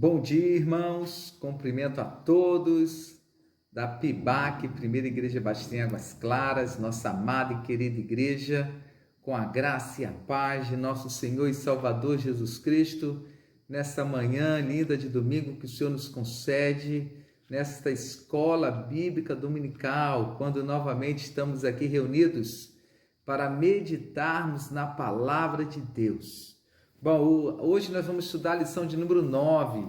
Bom dia, irmãos. Cumprimento a todos da PIBAC, Primeira Igreja Batista em Águas Claras, nossa amada e querida igreja, com a graça e a paz de nosso Senhor e Salvador Jesus Cristo, nessa manhã linda de domingo que o Senhor nos concede, nesta escola bíblica dominical, quando novamente estamos aqui reunidos para meditarmos na palavra de Deus. Bom, hoje nós vamos estudar a lição de número 9,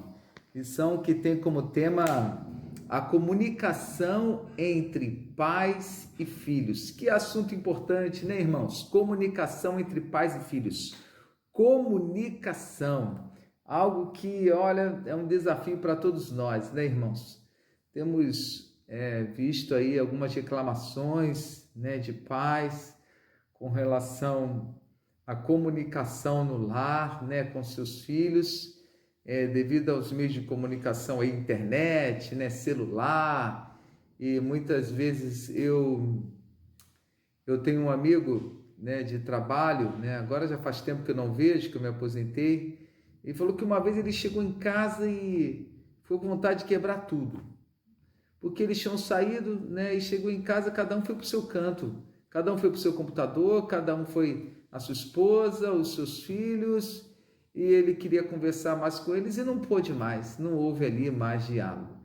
lição que tem como tema a comunicação entre pais e filhos. Que assunto importante, né, irmãos? Comunicação entre pais e filhos. Comunicação, algo que, olha, é um desafio para todos nós, né, irmãos? Temos visto aí algumas reclamações, né, de pais com relação a comunicação no lar, né, com seus filhos, devido aos meios de comunicação, aí, internet, né, celular, e muitas vezes eu tenho um amigo, né, de trabalho, né, agora já faz tempo que eu não vejo, que eu me aposentei, ele falou que uma vez ele chegou em casa e foi com vontade de quebrar tudo, porque eles tinham saído, né, e chegou em casa, cada um foi para o seu canto, cada um foi para o seu computador, cada um foi a sua esposa, os seus filhos, e ele queria conversar mais com eles e não pôde mais, não houve ali mais diálogo.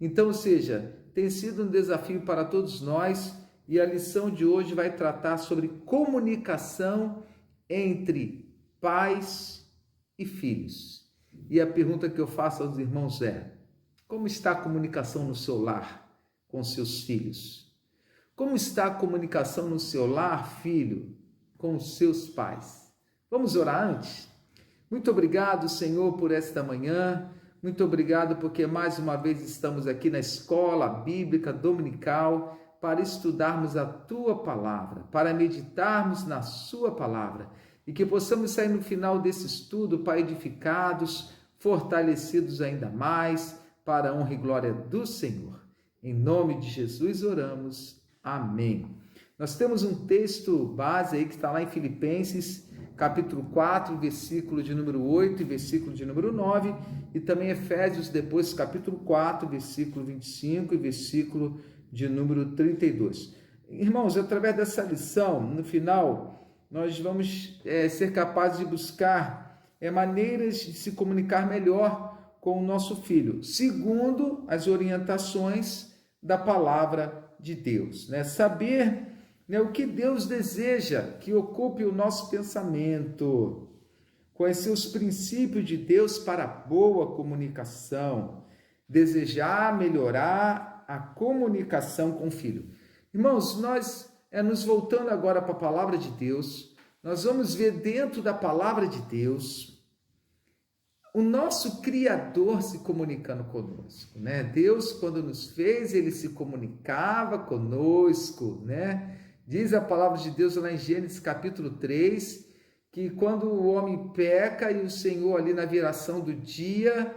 Então, ou seja, tem sido um desafio para todos nós, e a lição de hoje vai tratar sobre comunicação entre pais e filhos. E a pergunta que eu faço aos irmãos é: como está a comunicação no seu lar com seus filhos? Como está a comunicação no seu lar, filho, com os seus pais? Vamos orar antes? Muito obrigado, Senhor, por esta manhã. Muito obrigado porque mais uma vez estamos aqui na escola bíblica dominical para estudarmos a Tua palavra, para meditarmos na Sua palavra e que possamos sair no final desse estudo, Pai, edificados, fortalecidos ainda mais para a honra e glória do Senhor. Em nome de Jesus oramos. Amém. Nós temos um texto base aí que está lá em Filipenses, capítulo 4, versículo de número 8 e versículo de número 9, e também Efésios, depois capítulo 4, versículo 25 e versículo de número 32. Irmãos, através dessa lição, no final, nós vamos ser capazes de buscar maneiras de se comunicar melhor com o nosso filho, segundo as orientações da palavra de Deus, né? Saber, né, o que Deus deseja que ocupe o nosso pensamento, conhecer os princípios de Deus para a boa comunicação, desejar melhorar a comunicação com o filho. Irmãos, nós nos voltando agora para a palavra de Deus, nós vamos ver dentro da palavra de Deus o nosso Criador se comunicando conosco, né? Deus, quando nos fez, ele se comunicava conosco, né? Diz a palavra de Deus lá em Gênesis capítulo 3, que quando o homem peca e o Senhor ali na viração do dia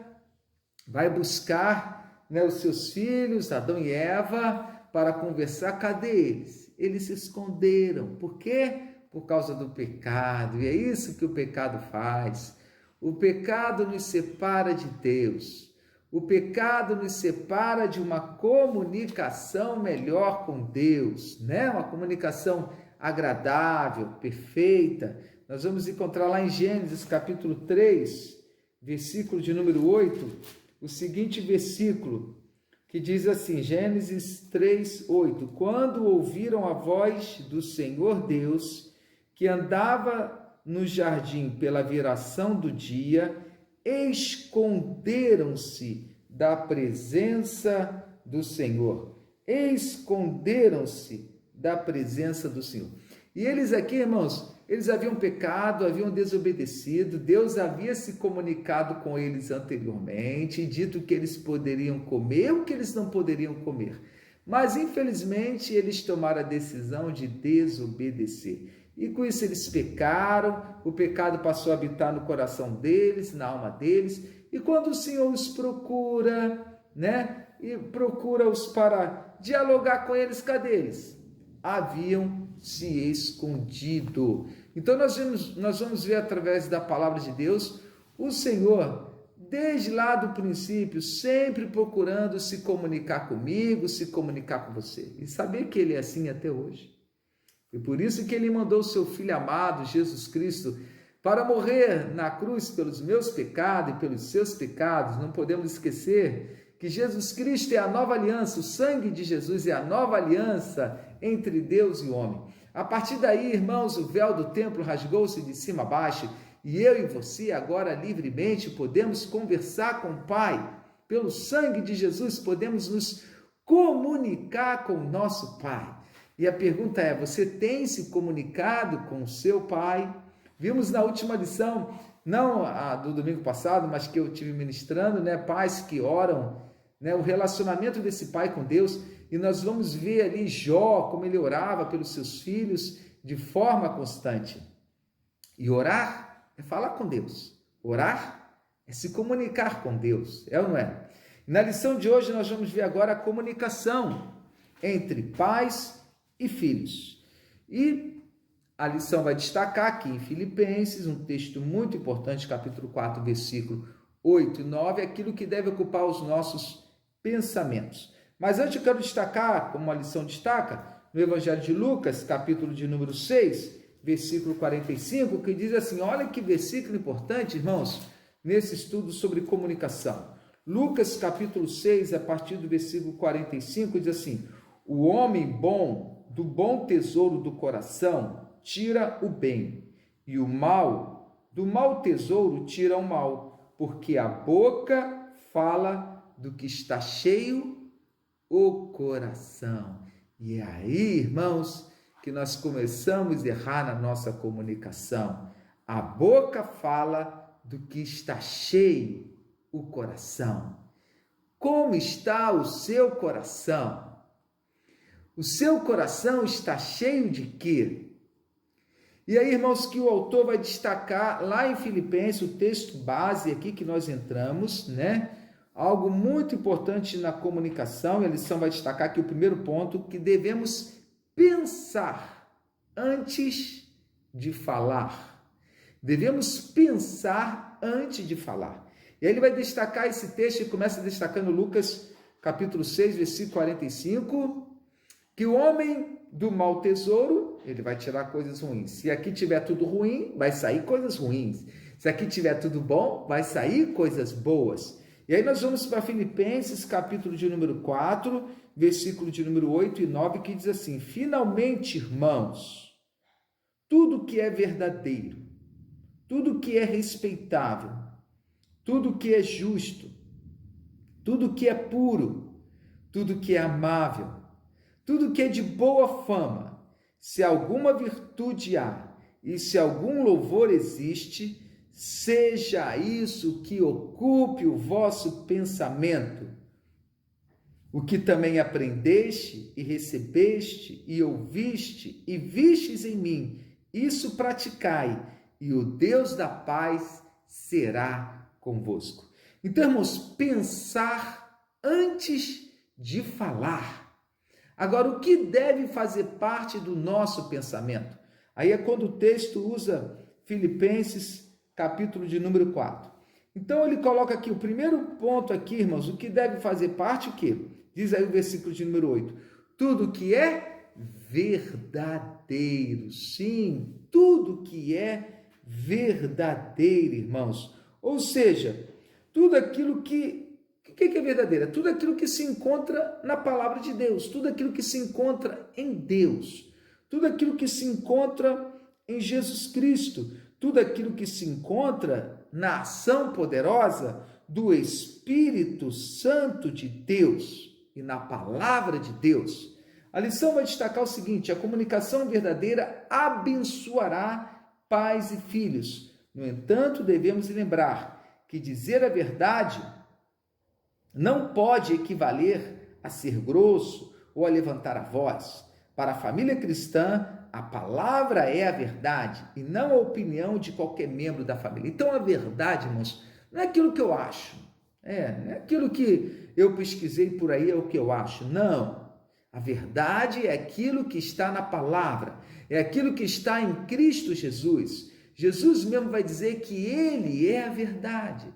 vai buscar, né, os seus filhos, Adão e Eva, para conversar, cadê eles? Eles se esconderam. Por quê? Por causa do pecado. E é isso que o pecado faz. O pecado nos separa de Deus. O pecado nos separa de uma comunicação melhor com Deus, né? Uma comunicação agradável, perfeita. Nós vamos encontrar lá em Gênesis capítulo 3, versículo de número 8, o seguinte versículo, que diz assim, Gênesis 3, 8. Quando ouviram a voz do Senhor Deus, que andava no jardim pela viração do dia, esconderam-se da presença do Senhor. Esconderam-se da presença do Senhor. E eles aqui, irmãos, eles haviam pecado, haviam desobedecido, Deus havia se comunicado com eles anteriormente, dito que eles poderiam comer ou que eles não poderiam comer. Mas, infelizmente, eles tomaram a decisão de desobedecer. E com isso eles pecaram, o pecado passou a habitar no coração deles, na alma deles. E quando o Senhor os procura, né? E procura-os para dialogar com eles, cadê eles? Haviam se escondido. Então nós vamos ver através da palavra de Deus o Senhor desde lá do princípio, sempre procurando se comunicar comigo, se comunicar com você. E saber que Ele é assim até hoje. E por isso que Ele mandou o seu Filho amado, Jesus Cristo, para morrer na cruz pelos meus pecados e pelos seus pecados. Não podemos esquecer que Jesus Cristo é a nova aliança, o sangue de Jesus é a nova aliança entre Deus e o homem. A partir daí, irmãos, o véu do templo rasgou-se de cima a baixo e eu e você agora livremente podemos conversar com o Pai. Pelo sangue de Jesus podemos nos comunicar com o nosso Pai. E a pergunta é, você tem se comunicado com o seu Pai? Vimos na última lição, não a do domingo passado, mas que eu tive ministrando, né, pais que oram, né, o relacionamento desse pai com Deus, e nós vamos ver ali Jó, como ele orava pelos seus filhos de forma constante. E orar é falar com Deus, orar é se comunicar com Deus, é ou não é? E na lição de hoje nós vamos ver agora a comunicação entre pais e filhos. E a lição vai destacar aqui em Filipenses, um texto muito importante, capítulo 4, versículo 8 e 9, aquilo que deve ocupar os nossos pensamentos. Mas antes eu quero destacar, como a lição destaca, no Evangelho de Lucas, capítulo de número 6, versículo 45, que diz assim, olha que versículo importante, irmãos, nesse estudo sobre comunicação. Lucas, capítulo 6, a partir do versículo 45, diz assim, o homem bom, do bom tesouro do coração, tira o bem, e o mal, do mau tesouro tira o mal, porque a boca fala do que está cheio o coração. E é aí, irmãos, que nós começamos a errar na nossa comunicação. A boca fala do que está cheio o coração. Como está o seu coração? O seu coração está cheio de quê? E aí, irmãos, que o autor vai destacar lá em Filipenses, o texto base aqui que nós entramos, né? Algo muito importante na comunicação, e a lição vai destacar aqui o primeiro ponto, que devemos pensar antes de falar. Devemos pensar antes de falar. E aí ele vai destacar esse texto, e começa destacando Lucas, capítulo 6, versículo 45, que o homem do mau tesouro, ele vai tirar coisas ruins. Se aqui tiver tudo ruim, vai sair coisas ruins. Se aqui tiver tudo bom, vai sair coisas boas. E aí nós vamos para Filipenses, capítulo de número 4, versículo de número 8 e 9, que diz assim, finalmente, irmãos, tudo que é verdadeiro, tudo que é respeitável, tudo que é justo, tudo que é puro, tudo que é amável, tudo que é de boa fama, se alguma virtude há e se algum louvor existe, seja isso que ocupe o vosso pensamento. O que também aprendeste e recebeste e ouviste e vistes em mim, isso praticai, e o Deus da paz será convosco. Então, irmãos, pensar antes de falar. Agora, o que deve fazer parte do nosso pensamento? Aí é quando o texto usa Filipenses, capítulo de número 4. Então, ele coloca aqui o primeiro ponto aqui, irmãos, o que deve fazer parte, o quê? Diz aí o versículo de número 8. Tudo que é verdadeiro. Sim, tudo que é verdadeiro, irmãos. Ou seja, tudo aquilo que... O que é verdadeiro? É tudo aquilo que se encontra na palavra de Deus, tudo aquilo que se encontra em Deus, tudo aquilo que se encontra em Jesus Cristo, tudo aquilo que se encontra na ação poderosa do Espírito Santo de Deus e na palavra de Deus. A lição vai destacar o seguinte, a comunicação verdadeira abençoará pais e filhos. No entanto, devemos lembrar que dizer a verdade não pode equivaler a ser grosso ou a levantar a voz. Para a família cristã, a palavra é a verdade e não a opinião de qualquer membro da família. Então, a verdade, irmãos, não é aquilo que eu acho. Não é aquilo que eu pesquisei por aí, é o que eu acho. Não. A verdade é aquilo que está na palavra. É aquilo que está em Cristo Jesus. Jesus mesmo vai dizer que Ele é a verdade.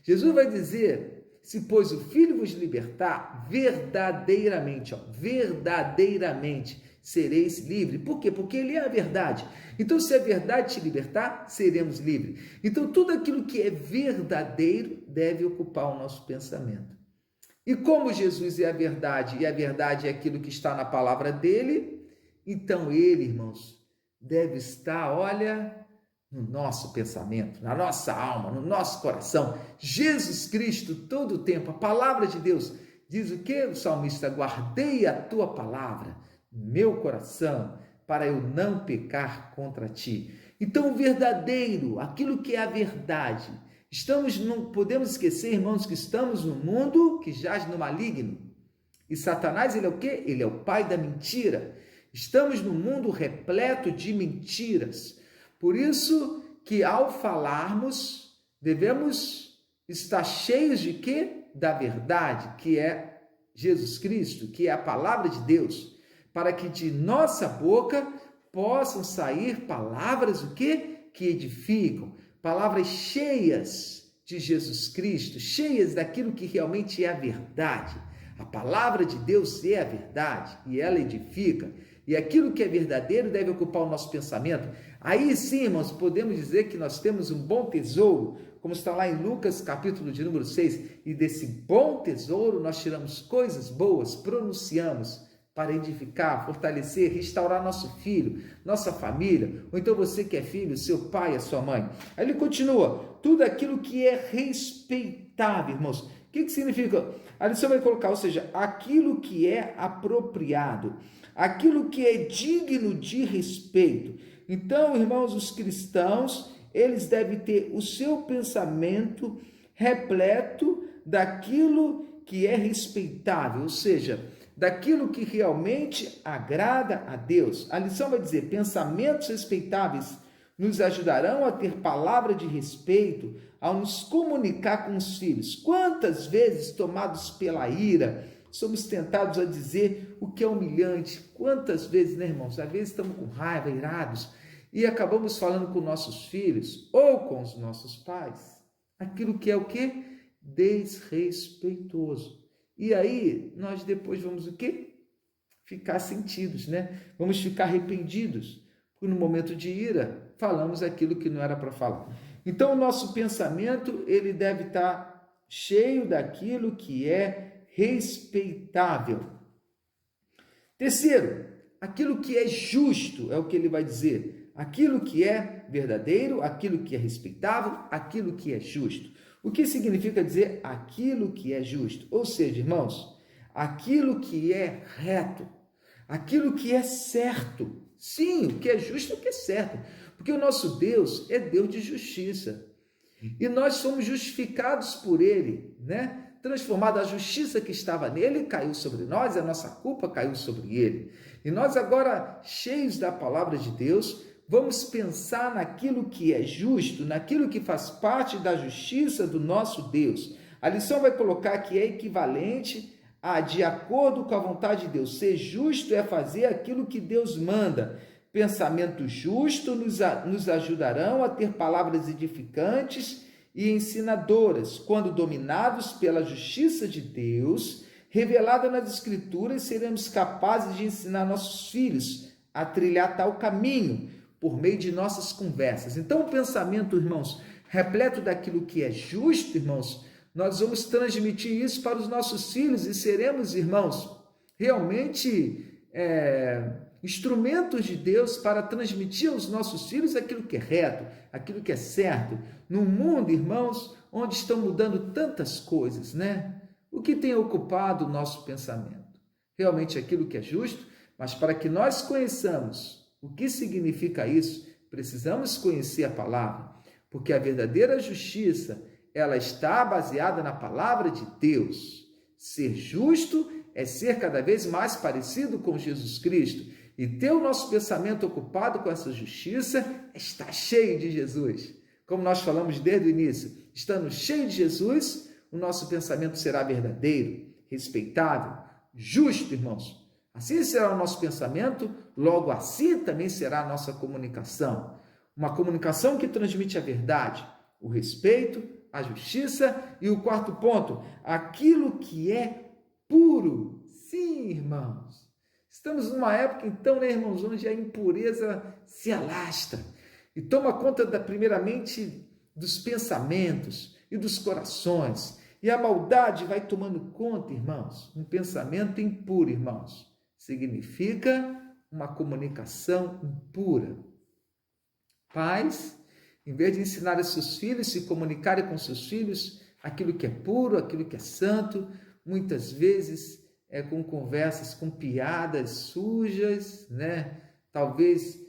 Jesus vai dizer, se pois o Filho vos libertar, verdadeiramente, verdadeiramente sereis livres. Por quê? Porque ele é a verdade. Então, se a verdade te libertar, seremos livres. Então, tudo aquilo que é verdadeiro deve ocupar o nosso pensamento. E como Jesus é a verdade, e a verdade é aquilo que está na palavra dele, então ele, irmãos, deve estar, olha, no nosso pensamento, na nossa alma, no nosso coração. Jesus Cristo, todo o tempo, a palavra de Deus, diz o que o salmista? Guardei a tua palavra no meu coração, para eu não pecar contra ti. Então, o verdadeiro, aquilo que é a verdade, podemos esquecer, irmãos, que estamos num mundo que jaz no maligno. E Satanás, ele é o quê? Ele é o pai da mentira. Estamos num mundo repleto de mentiras. Por isso que ao falarmos, devemos estar cheios de quê? Da verdade, que é Jesus Cristo, que é a palavra de Deus, para que de nossa boca possam sair palavras o quê? Que edificam, palavras cheias de Jesus Cristo, cheias daquilo que realmente é a verdade. A palavra de Deus é a verdade e ela edifica. E aquilo que é verdadeiro deve ocupar o nosso pensamento. Aí sim, irmãos, podemos dizer que nós temos um bom tesouro, como está lá em Lucas, capítulo de número 6. E desse bom tesouro nós tiramos coisas boas, pronunciamos para edificar, fortalecer, restaurar nosso filho, nossa família, ou então você que é filho, seu pai, a sua mãe. Aí ele continua, tudo aquilo que é respeitável, irmãos. O que significa? A lição vai colocar, ou seja, aquilo que é apropriado, aquilo que é digno de respeito. Então, irmãos, os cristãos, eles devem ter o seu pensamento repleto daquilo que é respeitável, ou seja, daquilo que realmente agrada a Deus. A lição vai dizer, pensamentos respeitáveis nos ajudarão a ter palavra de respeito ao nos comunicar com os filhos. Quantas vezes, tomados pela ira, somos tentados a dizer o que é humilhante? Quantas vezes, né, irmãos? Às vezes estamos com raiva, irados, e acabamos falando com nossos filhos ou com os nossos pais. Aquilo que é o quê? Desrespeitoso. E aí, nós depois vamos o quê? Ficar sentidos, né? Vamos ficar arrependidos. Porque no momento de ira, falamos aquilo que não era para falar. Então, o nosso pensamento, ele deve estar cheio daquilo que é respeitável. Terceiro, aquilo que é justo, é o que ele vai dizer. Aquilo que é verdadeiro, aquilo que é respeitável, aquilo que é justo. O que significa dizer aquilo que é justo? Ou seja, irmãos, aquilo que é reto, aquilo que é certo. Sim, o que é justo é o que é certo. Porque o nosso Deus é Deus de justiça. E nós somos justificados por Ele, né? Transformado, a justiça que estava nele caiu sobre nós, a nossa culpa caiu sobre Ele. E nós agora, cheios da palavra de Deus, vamos pensar naquilo que é justo, naquilo que faz parte da justiça do nosso Deus. A lição vai colocar que é equivalente a, de acordo com a vontade de Deus. Ser justo é fazer aquilo que Deus manda. Pensamento justo nos ajudarão a ter palavras edificantes e ensinadoras. Quando dominados pela justiça de Deus, revelada nas Escrituras, seremos capazes de ensinar nossos filhos a trilhar tal caminho, por meio de nossas conversas. Então, o pensamento, irmãos, repleto daquilo que é justo, irmãos, nós vamos transmitir isso para os nossos filhos e seremos, irmãos, realmente instrumentos de Deus para transmitir aos nossos filhos aquilo que é reto, aquilo que é certo. Num mundo, irmãos, onde estão mudando tantas coisas, né? O que tem ocupado o nosso pensamento? Realmente aquilo que é justo, mas para que nós conheçamos o que significa isso, precisamos conhecer a palavra, porque a verdadeira justiça, ela está baseada na palavra de Deus. Ser justo é ser cada vez mais parecido com Jesus Cristo, e ter o nosso pensamento ocupado com essa justiça é estar cheio de Jesus. Como nós falamos desde o início, estando cheio de Jesus, o nosso pensamento será verdadeiro, respeitável, justo, irmãos. Assim será o nosso pensamento, logo assim também será a nossa comunicação. Uma comunicação que transmite a verdade, o respeito, a justiça. E o quarto ponto, aquilo que é puro. Sim, irmãos. Estamos numa época, então, né, irmãos, onde a impureza se alastra e toma conta, primeiramente, dos pensamentos e dos corações. E a maldade vai tomando conta, irmãos. Um pensamento impuro, irmãos, significa uma comunicação impura. Pais, em vez de ensinar aos seus filhos, se comunicarem com seus filhos aquilo que é puro, aquilo que é santo, muitas vezes é com conversas, com piadas sujas, né? Talvez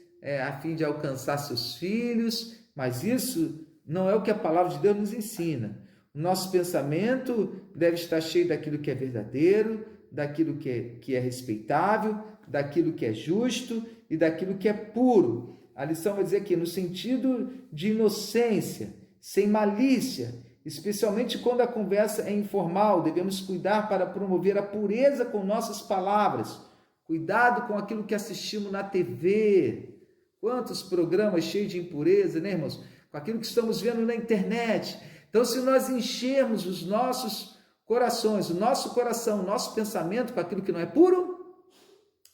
a fim de alcançar seus filhos, mas isso não é o que a palavra de Deus nos ensina. O nosso pensamento deve estar cheio daquilo que é verdadeiro, daquilo que é respeitável, daquilo que é justo e daquilo que é puro. A lição vai dizer aqui, no sentido de inocência, sem malícia, especialmente quando a conversa é informal, devemos cuidar para promover a pureza com nossas palavras. Cuidado com aquilo que assistimos na TV. Quantos programas cheios de impureza, né, irmãos? Com aquilo que estamos vendo na internet. Então, se nós enchermos os nossos corações, o nosso coração, o nosso pensamento com aquilo que não é puro,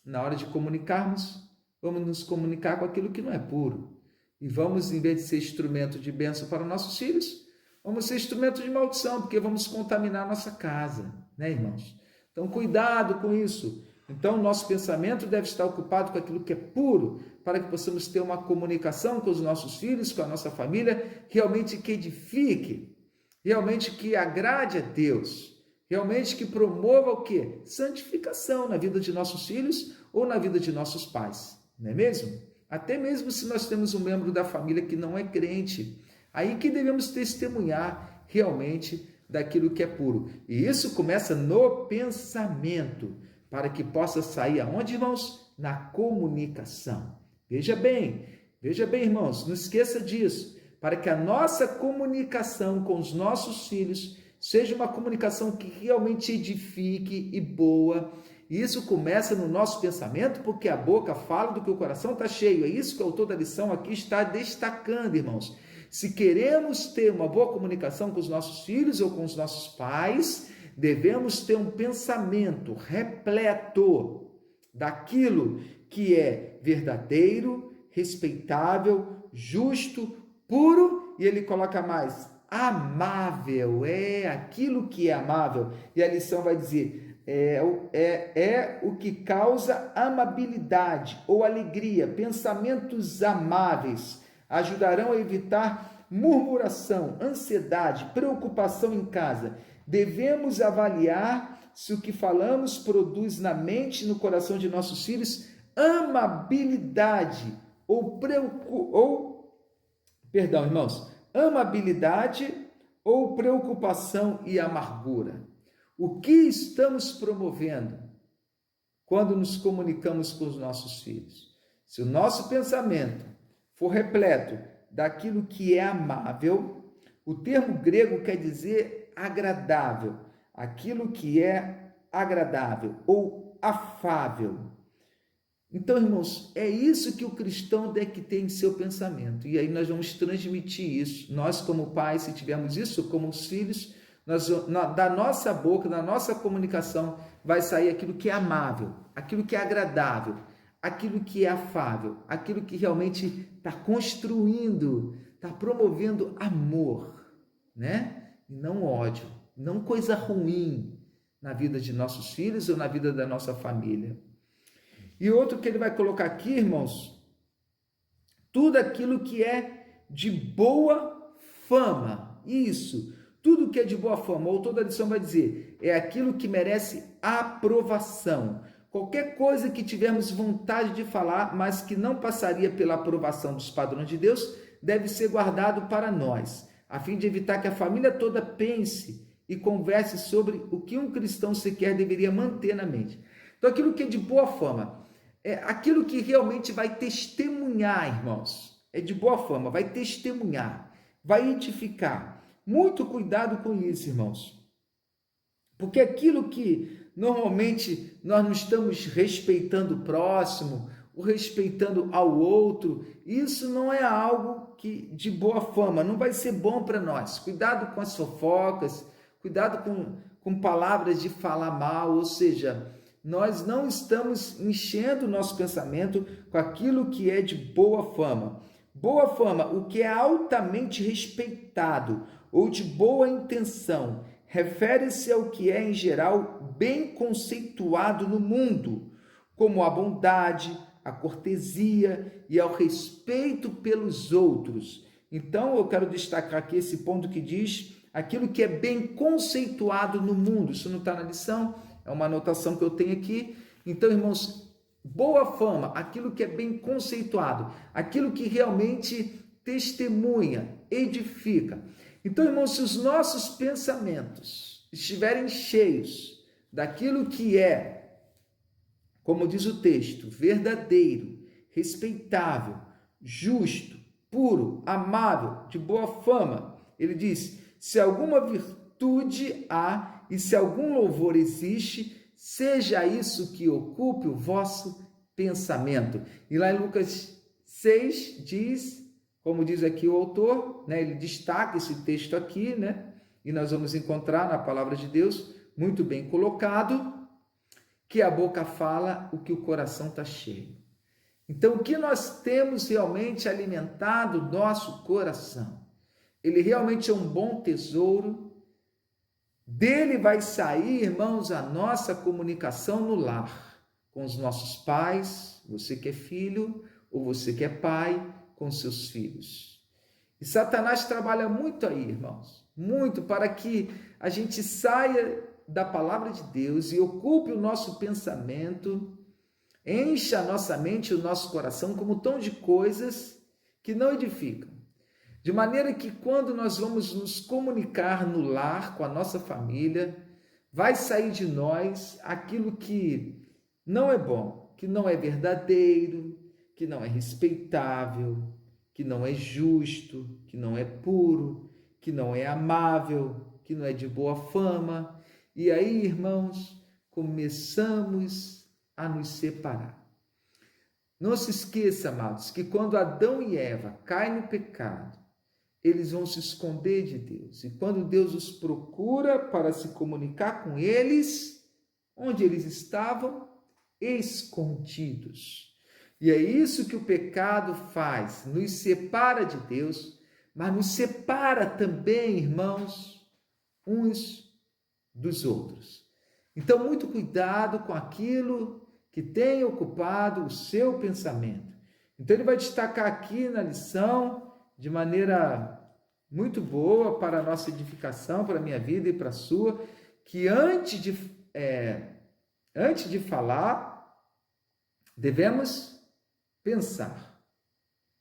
na hora de comunicarmos, vamos nos comunicar com aquilo que não é puro. E vamos, em vez de ser instrumento de bênção para nossos filhos, vamos ser instrumento de maldição, porque vamos contaminar a nossa casa, né, irmãos? Então, cuidado com isso. Então, nosso pensamento deve estar ocupado com aquilo que é puro, para que possamos ter uma comunicação com os nossos filhos, com a nossa família, realmente que edifique, realmente que agrade a Deus, realmente que promova o quê? Santificação na vida de nossos filhos ou na vida de nossos pais, não é mesmo? Até mesmo se nós temos um membro da família que não é crente, aí que devemos testemunhar realmente daquilo que é puro. E isso começa no pensamento, para que possa sair aonde, irmãos? Na comunicação. Veja bem, irmãos, não esqueça disso. Para que a nossa comunicação com os nossos filhos seja uma comunicação que realmente edifique e boa. E isso começa no nosso pensamento, porque a boca fala do que o coração está cheio. É isso que o autor da lição aqui está destacando, irmãos. Se queremos ter uma boa comunicação com os nossos filhos ou com os nossos pais, devemos ter um pensamento repleto daquilo que é verdadeiro, respeitável, justo, puro, e ele coloca mais, amável, aquilo que é amável. E a lição vai dizer, é o que causa amabilidade ou alegria. Pensamentos amáveis ajudarão a evitar murmuração, ansiedade, preocupação em casa. Devemos avaliar se o que falamos produz na mente e no coração de nossos filhos amabilidade amabilidade ou preocupação e amargura. O que estamos promovendo quando nos comunicamos com os nossos filhos? Se o nosso pensamento for repleto daquilo que é amável, o termo grego quer dizer agradável, aquilo que é agradável ou afável. Então, irmãos, é isso que o cristão tem que ter em seu pensamento. E aí nós vamos transmitir isso. Nós, como pais, se tivermos isso como os filhos, da nossa boca, da nossa comunicação, vai sair aquilo que é amável, aquilo que é agradável, aquilo que é afável, aquilo que realmente está construindo, está promovendo amor, né? E não ódio, não coisa ruim na vida de nossos filhos ou na vida da nossa família. E outro que ele vai colocar aqui, irmãos, tudo aquilo que é de boa fama. Isso, tudo que é de boa fama, ou toda a lição vai dizer, é aquilo que merece aprovação. Qualquer coisa que tivermos vontade de falar, mas que não passaria pela aprovação dos padrões de Deus, deve ser guardado para nós, a fim de evitar que a família toda pense e converse sobre o que um cristão sequer deveria manter na mente. Então, aquilo que é de boa fama, é aquilo que realmente vai testemunhar, irmãos. É de boa fama, vai testemunhar, vai edificar. Muito cuidado com isso, irmãos. Porque aquilo que normalmente nós não estamos respeitando o próximo, ou respeitando ao outro, isso não é algo de boa fama, não vai ser bom para nós. Cuidado com as fofocas, cuidado com palavras de falar mal, ou seja, nós não estamos enchendo o nosso pensamento com aquilo que é de boa fama. Boa fama, o que é altamente respeitado ou de boa intenção, refere-se ao que é, em geral, bem conceituado no mundo, como a bondade, a cortesia e ao respeito pelos outros. Então, eu quero destacar aqui esse ponto que diz aquilo que é bem conceituado no mundo. Isso não está na lição, é uma anotação que eu tenho aqui. Então, irmãos, boa fama, aquilo que é bem conceituado, aquilo que realmente testemunha, edifica. Então, irmãos, se os nossos pensamentos estiverem cheios daquilo que é, como diz o texto, verdadeiro, respeitável, justo, puro, amável, de boa fama, ele diz: se alguma virtude há e se algum louvor existe, seja isso que ocupe o vosso pensamento. E lá em Lucas 6 diz, como diz aqui o autor, né, ele destaca esse texto aqui, né, e nós vamos encontrar na palavra de Deus, muito bem colocado, que a boca fala o que o coração está cheio. Então, o que nós temos realmente alimentado o nosso coração? Ele realmente é um bom tesouro. Dele vai sair, irmãos, a nossa comunicação no lar, com os nossos pais, você que é filho, ou você que é pai, com seus filhos. E Satanás trabalha muito aí, irmãos, muito para que a gente saia da palavra de Deus e ocupe o nosso pensamento, encha a nossa mente e o nosso coração como um tom de coisas que não edificam. De maneira que quando nós vamos nos comunicar no lar com a nossa família, vai sair de nós aquilo que não é bom, que não é verdadeiro, que não é respeitável, que não é justo, que não é puro, que não é amável, que não é de boa fama. E aí, irmãos, começamos a nos separar. Não se esqueça, amados, que quando Adão e Eva caem no pecado, eles vão se esconder de Deus. E quando Deus os procura para se comunicar com eles, onde eles estavam? Escondidos. E é isso que o pecado faz, nos separa de Deus, mas nos separa também, irmãos, uns dos outros. Então, muito cuidado com aquilo que tem ocupado o seu pensamento. Então, ele vai destacar aqui na lição, de maneira muito boa para a nossa edificação, para a minha vida e para a sua, que antes de falar, devemos pensar.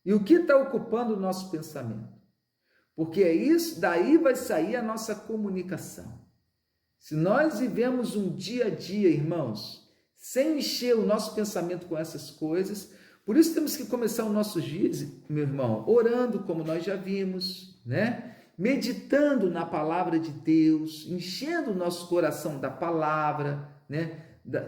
E o que está ocupando o nosso pensamento? Porque é isso, daí vai sair a nossa comunicação. Se nós vivemos um dia a dia, irmãos, sem encher o nosso pensamento com essas coisas, por isso temos que começar os nossos dias, meu irmão, orando, como nós já vimos, né? Meditando na palavra de Deus, enchendo o nosso coração da palavra, né?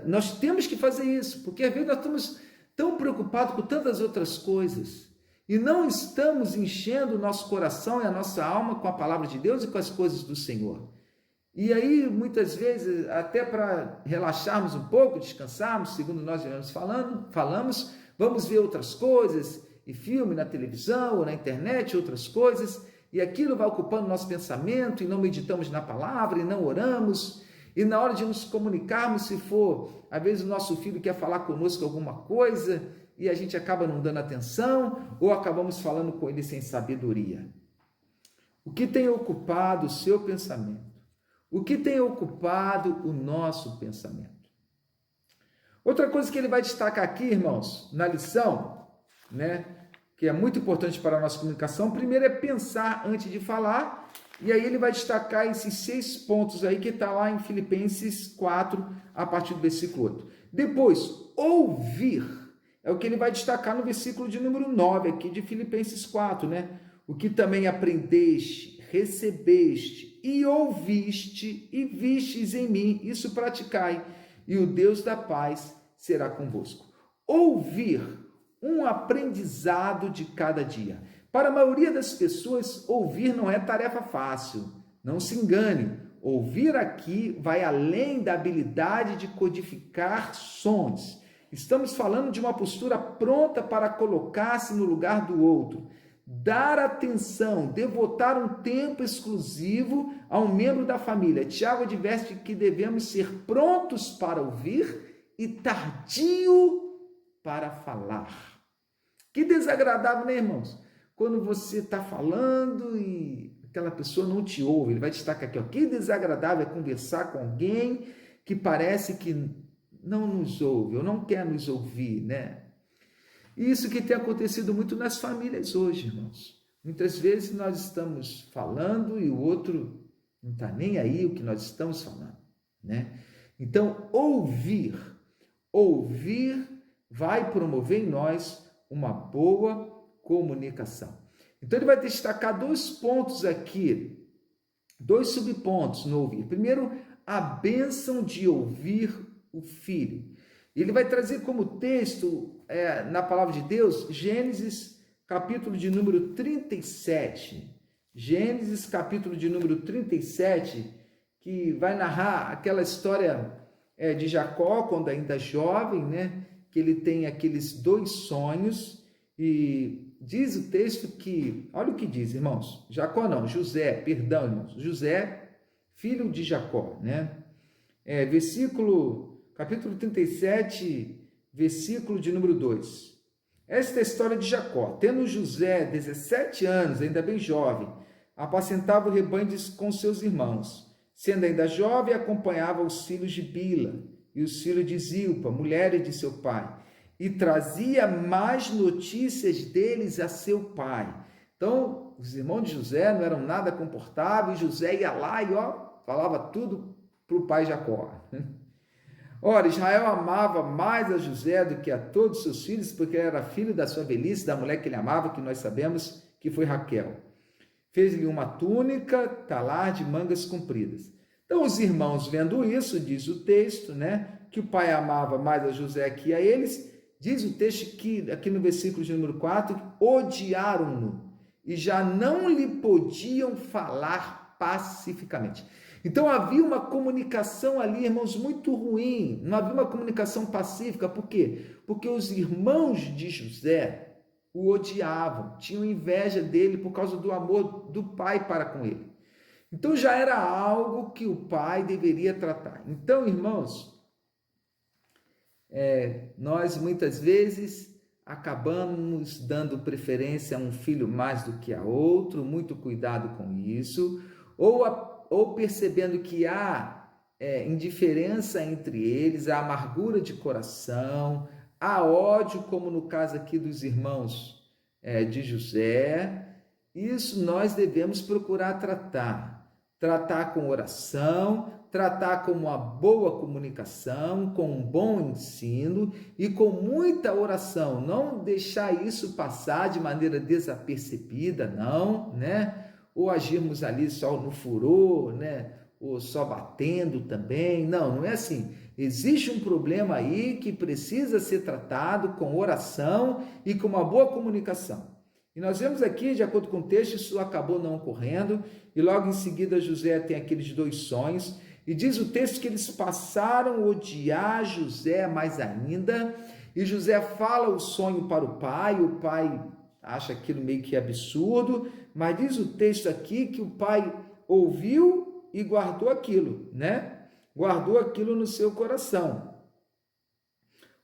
Nós temos que fazer isso, porque às vezes nós estamos tão preocupados com tantas outras coisas e não estamos enchendo o nosso coração e a nossa alma com a palavra de Deus e com as coisas do Senhor. E aí, muitas vezes, até para relaxarmos um pouco, descansarmos, segundo nós já falamos, vamos ver outras coisas, e filme na televisão, ou na internet, outras coisas, e aquilo vai ocupando nosso pensamento, e não meditamos na palavra, e não oramos, e na hora de nos comunicarmos, se for, às vezes o nosso filho quer falar conosco alguma coisa, e a gente acaba não dando atenção, ou acabamos falando com ele sem sabedoria. O que tem ocupado o seu pensamento? O que tem ocupado o nosso pensamento? Outra coisa que ele vai destacar aqui, irmãos, na lição, né, que é muito importante para a nossa comunicação, primeiro é pensar antes de falar, e aí ele vai destacar esses 6 pontos aí que está lá em Filipenses 4, a partir do versículo 8. Depois, ouvir, é o que ele vai destacar no versículo de número 9 aqui de Filipenses 4, né? O que também aprendeste, recebeste e ouviste e vistes em mim, isso praticai, e o Deus da paz será convosco. Ouvir, um aprendizado de cada dia. Para a maioria das pessoas, ouvir não é tarefa fácil. Não se engane, ouvir aqui vai além da habilidade de codificar sons. Estamos falando de uma postura pronta para colocar-se no lugar do outro, dar atenção, devotar um tempo exclusivo a um membro da família. Tiago adverte que devemos ser prontos para ouvir e tardio para falar. Que desagradável, né, irmãos? Quando você está falando e aquela pessoa não te ouve, ele vai destacar aqui, ó, que desagradável é conversar com alguém que parece que não nos ouve ou não quer nos ouvir, né? Isso que tem acontecido muito nas famílias hoje, irmãos. Muitas vezes nós estamos falando e o outro não está nem aí o que nós estamos falando, né? Então, ouvir vai promover em nós uma boa comunicação. Então, ele vai destacar 2 pontos aqui, 2 subpontos no ouvir. Primeiro, a bênção de ouvir o filho. Ele vai trazer como texto, na palavra de Deus, Gênesis, capítulo de número 37. Gênesis, capítulo de número 37, que vai narrar aquela história de Jacó, quando ainda jovem, né? Que ele tem aqueles 2 sonhos, e diz o texto que, olha o que diz, irmãos, José, perdão, irmãos, José, filho de Jacó, né? Capítulo 37, versículo de número 2. Esta é a história de Jacó. Tendo José 17 anos, ainda bem jovem, apacentava o rebanho com seus irmãos. Sendo ainda jovem, acompanhava os filhos de Bila e os filhos de Zilpa, mulheres de seu pai, e trazia mais notícias deles a seu pai. Então, os irmãos de José não eram nada comportáveis, José ia lá e falava tudo para o pai Jacó. Ora, Israel amava mais a José do que a todos os seus filhos, porque ele era filho da sua velhice, da mulher que ele amava, que nós sabemos que foi Raquel. Fez-lhe uma túnica, talar de mangas compridas. Então, os irmãos, vendo isso, diz o texto, né, que o pai amava mais a José que a eles. Diz o texto que, aqui no versículo de número 4, odiaram-no e já não lhe podiam falar pacificamente. Então havia uma comunicação ali, irmãos, muito ruim, não havia uma comunicação pacífica. Por quê? Porque os irmãos de José o odiavam, tinham inveja dele por causa do amor do pai para com ele. Então já era algo que o pai deveria tratar. Então, irmãos, nós muitas vezes acabamos dando preferência a um filho mais do que a outro, muito cuidado com isso, ou percebendo que há indiferença entre eles, há amargura de coração, há ódio, como no caso aqui dos irmãos de José. Isso nós devemos procurar tratar com oração, tratar com uma boa comunicação, com um bom ensino e com muita oração. Não deixar isso passar de maneira desapercebida, não, né? Ou agirmos ali só no furor, né? Ou só batendo também. Não é assim. Existe um problema aí que precisa ser tratado com oração e com uma boa comunicação. E nós vemos aqui, de acordo com o texto, isso acabou não ocorrendo, e logo em seguida José tem aqueles 2 sonhos, e diz o texto que eles passaram a odiar José mais ainda, e José fala o sonho para o pai acha aquilo meio que absurdo, mas diz o texto aqui que o pai ouviu e guardou aquilo, né? Guardou aquilo no seu coração.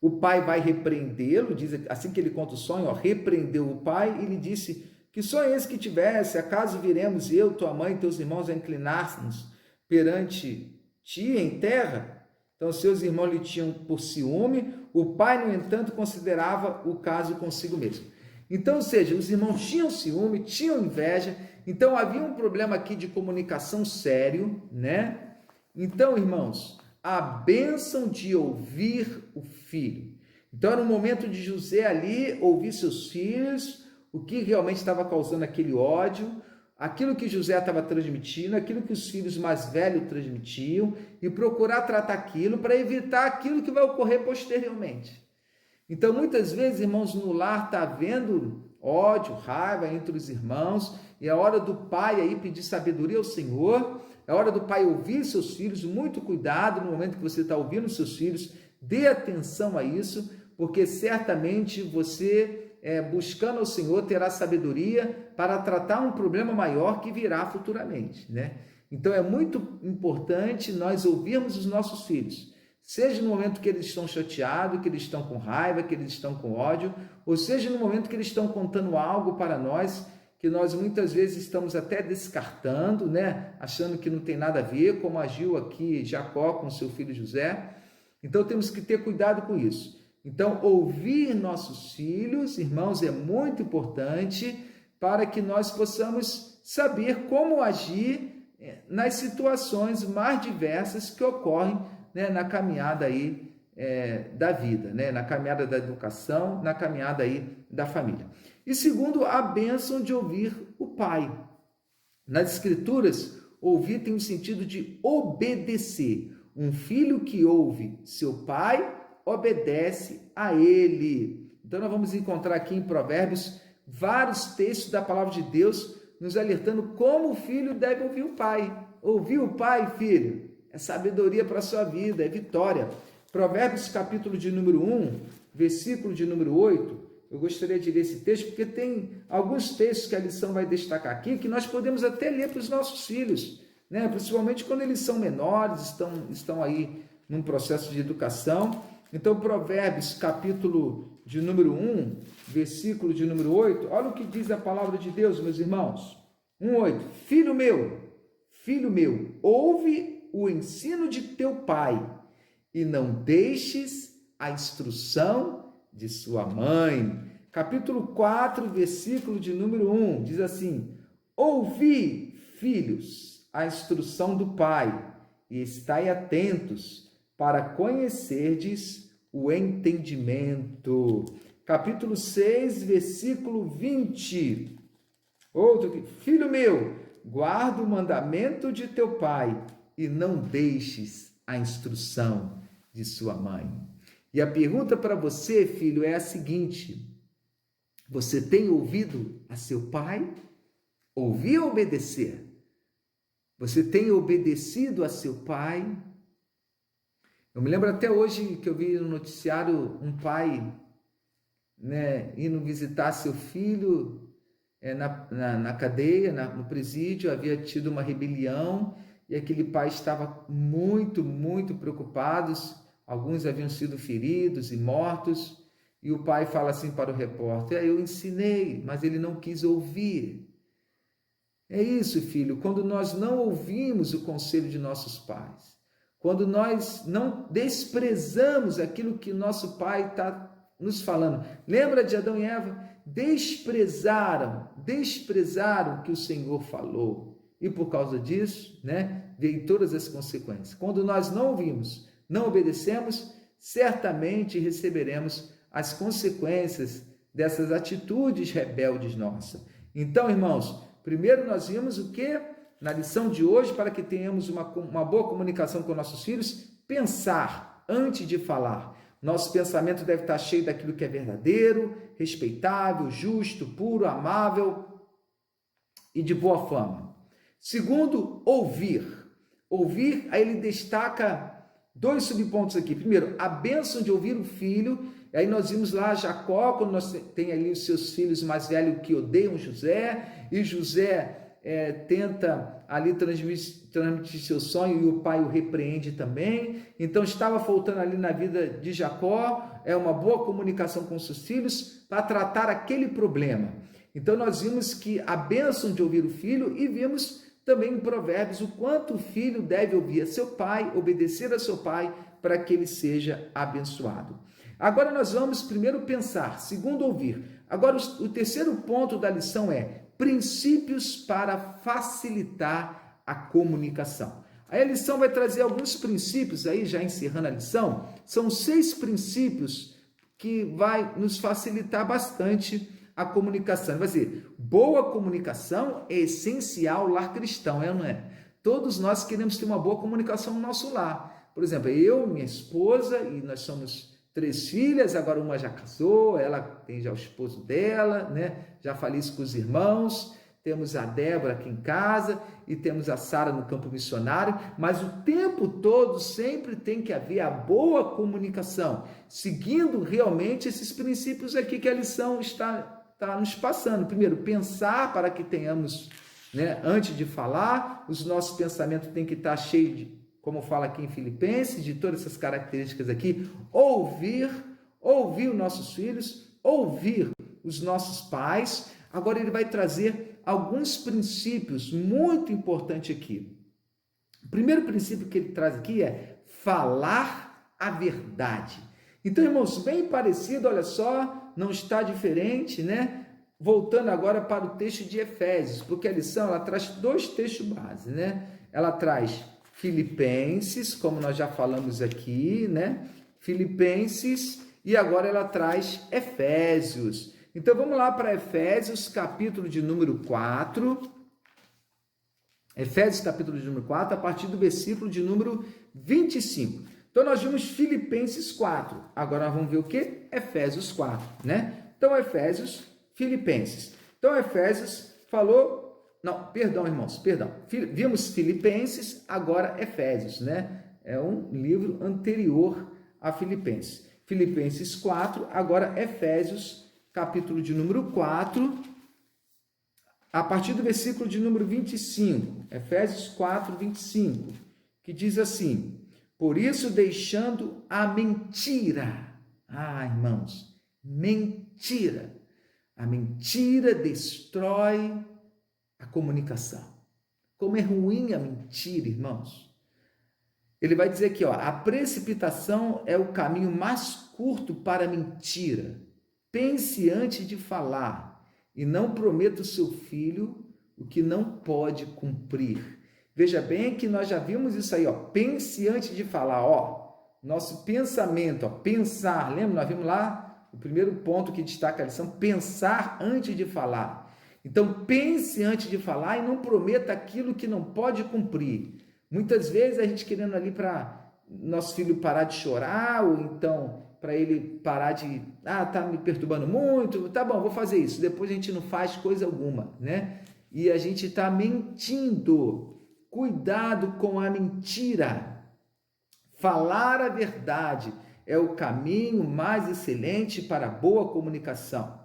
O pai vai repreendê-lo, diz assim que ele conta o sonho, repreendeu o pai e lhe disse: que sonho é esse que tivesse? Acaso viremos eu, tua mãe e teus irmãos a inclinar-nos perante ti em terra? Então seus irmãos lhe tinham por ciúme, o pai, no entanto, considerava o caso consigo mesmo. Então, ou seja, os irmãos tinham ciúme, tinham inveja, então havia um problema aqui de comunicação sério, né? Então, irmãos, a bênção de ouvir o filho. Então era um momento de José ali ouvir seus filhos, o que realmente estava causando aquele ódio, aquilo que José estava transmitindo, aquilo que os filhos mais velhos transmitiam, e procurar tratar aquilo para evitar aquilo que vai ocorrer posteriormente. Então, muitas vezes, irmãos, no lar está havendo ódio, raiva entre os irmãos, e é hora do pai aí pedir sabedoria ao Senhor, é hora do pai ouvir seus filhos, muito cuidado no momento que você está ouvindo seus filhos, dê atenção a isso, porque certamente você, buscando ao Senhor, terá sabedoria para tratar um problema maior que virá futuramente, né? Então, é muito importante nós ouvirmos os nossos filhos, seja no momento que eles estão chateados, que eles estão com raiva, que eles estão com ódio, ou seja no momento que eles estão contando algo para nós, que nós muitas vezes estamos até descartando, né? Achando que não tem nada a ver, como agiu aqui Jacó com seu filho José. Então, temos que ter cuidado com isso. Então, ouvir nossos filhos, irmãos, é muito importante para que nós possamos saber como agir nas situações mais diversas que ocorrem, né, na caminhada aí da vida, né, na caminhada da educação, na caminhada aí da família. E segundo, a bênção de ouvir o pai. Nas escrituras, ouvir tem o sentido de obedecer. Um filho que ouve seu pai, obedece a ele. Então, nós vamos encontrar aqui em Provérbios vários textos da palavra de Deus nos alertando como o filho deve ouvir o pai. Ouvir o pai, filho, é sabedoria para a sua vida, é vitória. Provérbios, capítulo de número 1, versículo de número 8, eu gostaria de ler esse texto, porque tem alguns textos que a lição vai destacar aqui, que nós podemos até ler para os nossos filhos, né? Principalmente quando eles são menores, estão aí num processo de educação. Então, Provérbios, capítulo de número 1, versículo de número 8, olha o que diz a palavra de Deus, meus irmãos. 1:8, filho meu, ouve o ensino de teu pai, e não deixes a instrução de sua mãe. Capítulo 4, versículo de número 1, diz assim: ouvi, filhos, a instrução do pai, e estai atentos para conhecerdes o entendimento. Capítulo 6, versículo 20. Outro, filho meu, guarda o mandamento de teu pai e não deixes a instrução de sua mãe. E a pergunta para você, filho, é a seguinte: você tem ouvido a seu pai? Ouvir ou obedecer? Você tem obedecido a seu pai? Eu me lembro até hoje que eu vi no noticiário um pai, né, indo visitar seu filho na cadeia, no presídio. Havia tido uma rebelião e aquele pai estava muito, muito preocupado. Alguns haviam sido feridos e mortos. E o pai fala assim para o repórter: eu ensinei, mas ele não quis ouvir. É isso, filho, quando nós não ouvimos o conselho de nossos pais, quando nós não desprezamos aquilo que nosso pai está nos falando. Lembra de Adão e Eva? Desprezaram o que o Senhor falou. E por causa disso, né, veio todas as consequências. Quando nós não ouvimos, não obedecemos, certamente receberemos as consequências dessas atitudes rebeldes nossas. Então, irmãos, primeiro nós vimos o que? Na lição de hoje, para que tenhamos uma boa comunicação com nossos filhos, pensar antes de falar. Nosso pensamento deve estar cheio daquilo que é verdadeiro, respeitável, justo, puro, amável e de boa fama. Segundo, ouvir. Ouvir, aí ele destaca dois subpontos aqui. Primeiro, a bênção de ouvir o filho. Aí nós vimos lá Jacó, quando nós tem ali os seus filhos mais velhos que odeiam José, e José tenta ali transmitir seu sonho e o pai o repreende também. Então estava faltando ali na vida de Jacó uma boa comunicação com seus filhos para tratar aquele problema. Então nós vimos que a bênção de ouvir o filho, e vimos também em Provérbios o quanto o filho deve ouvir a seu pai, obedecer a seu pai, para que ele seja abençoado. Agora nós vamos primeiro pensar, segundo ouvir. Agora o terceiro ponto da lição é princípios para facilitar a comunicação. Aí a lição vai trazer alguns princípios, aí já encerrando a lição, são 6 princípios que vai nos facilitar bastante a comunicação. Vai dizer, boa comunicação é essencial no lar cristão, não é? Todos nós queremos ter uma boa comunicação no nosso lar. Por exemplo, eu, minha esposa, e nós somos 3 filhas, agora uma já casou, ela tem já o esposo dela, né? Já falei isso com os irmãos. Temos a Débora aqui em casa e temos a Sara no campo missionário, mas o tempo todo sempre tem que haver a boa comunicação, seguindo realmente esses princípios aqui que a lição está nos passando. Primeiro, pensar para que tenhamos, né, antes de falar, os nossos pensamentos têm que estar cheios de, como fala aqui em Filipenses, de todas essas características aqui. Ouvir os nossos filhos, ouvir os nossos pais. Agora ele vai trazer alguns princípios muito importantes aqui. O primeiro princípio que ele traz aqui é falar a verdade. Então, irmãos, bem parecido, olha só, não está diferente, né? Voltando agora para o texto de Efésios, porque a lição ela traz 2 textos base, né? Ela traz Filipenses, como nós já falamos aqui, né? Filipenses, e agora ela traz Efésios. Então, vamos lá para Efésios, capítulo de número 4. Efésios, capítulo de número 4, a partir do versículo de número 25. Então, nós vimos Filipenses 4. Agora, nós vamos ver o quê? Efésios 4, né? Então, Efésios, Filipenses. Então, Efésios falou... Não, perdão, irmãos, perdão. Vimos Filipenses, agora Efésios, né? É um livro anterior a Filipenses. Filipenses 4, agora Efésios, capítulo de número 4, a partir do versículo de número 25, Efésios 4, 25, que diz assim: por isso, deixando a mentira, irmãos, mentira, a mentira destrói a comunicação. Como é ruim a mentira, irmãos. Ele vai dizer aqui, a precipitação é o caminho mais curto para a mentira. Pense antes de falar e não prometa ao seu filho o que não pode cumprir. Veja bem que nós já vimos isso aí, pense antes de falar, nosso pensamento, pensar, lembra? Nós vimos lá o primeiro ponto que destaca a lição, pensar antes de falar. Então, pense antes de falar e não prometa aquilo que não pode cumprir. Muitas vezes a gente querendo ali para nosso filho parar de chorar, ou então para ele parar de, tá me perturbando muito, tá bom, vou fazer isso. Depois a gente não faz coisa alguma, né? E a gente está mentindo. Cuidado com a mentira. Falar a verdade é o caminho mais excelente para a boa comunicação.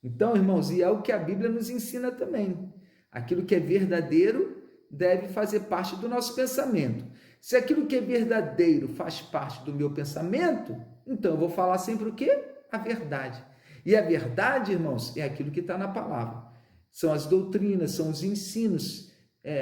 Então, irmãos, e é o que a Bíblia nos ensina também. Aquilo que é verdadeiro deve fazer parte do nosso pensamento. Se aquilo que é verdadeiro faz parte do meu pensamento, então eu vou falar sempre o quê? A verdade. E a verdade, irmãos, é aquilo que está na palavra. São as doutrinas, são os ensinos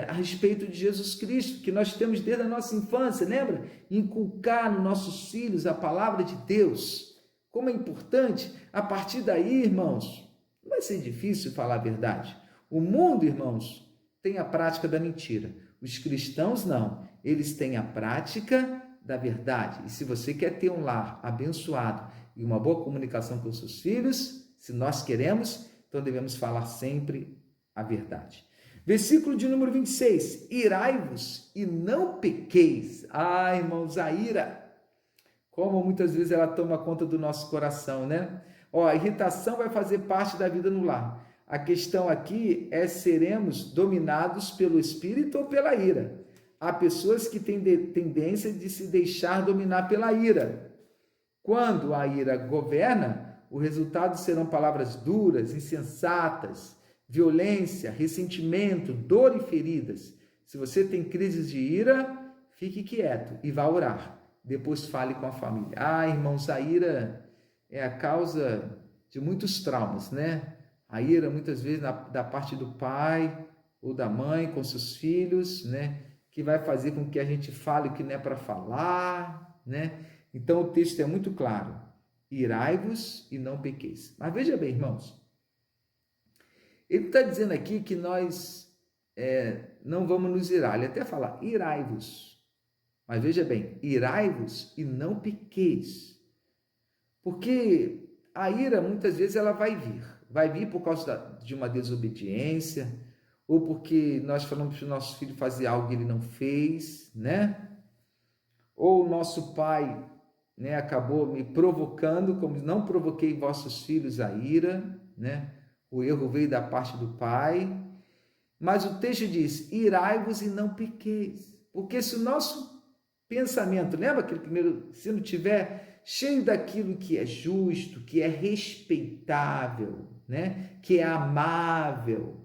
a respeito de Jesus Cristo, que nós temos desde a nossa infância, lembra? Inculcar nos nossos filhos a palavra de Deus. Como é importante, a partir daí, irmãos, não vai ser difícil falar a verdade. O mundo, irmãos, tem a prática da mentira. Os cristãos não. Eles têm a prática da verdade. E se você quer ter um lar abençoado e uma boa comunicação com os seus filhos, se nós queremos, então devemos falar sempre a verdade. Versículo de número 26. Irai-vos e não pequeis. Irmãos, a ira, como muitas vezes ela toma conta do nosso coração, né? A irritação vai fazer parte da vida no lar. A questão aqui é seremos dominados pelo espírito ou pela ira. Há pessoas que têm tendência de se deixar dominar pela ira. Quando a ira governa, o resultado serão palavras duras, insensatas, violência, ressentimento, dor e feridas. Se você tem crises de ira, fique quieto e vá orar. Depois fale com a família. Irmãos, a ira é a causa de muitos traumas, né? A ira, muitas vezes, da parte do pai ou da mãe com seus filhos, né? Que vai fazer com que a gente fale o que não é para falar, né? Então, o texto é muito claro. Irai-vos e não pequeis. Mas veja bem, irmãos. Ele está dizendo aqui que nós não vamos nos irar. Ele até fala, irai-vos. Mas veja bem, irai-vos e não pequeis. Porque a ira, muitas vezes, ela vai vir. Vai vir por causa de uma desobediência, ou porque nós falamos para o nosso filho fazer algo que ele não fez, né? Ou o nosso pai né, acabou me provocando, como não provoquei vossos filhos a ira, né? O erro veio da parte do pai, mas o texto diz: irai-vos e não pequeis. Porque se o nosso pensamento, lembra aquele primeiro, se não tiver cheio daquilo que é justo, que é respeitável, né? Que é amável.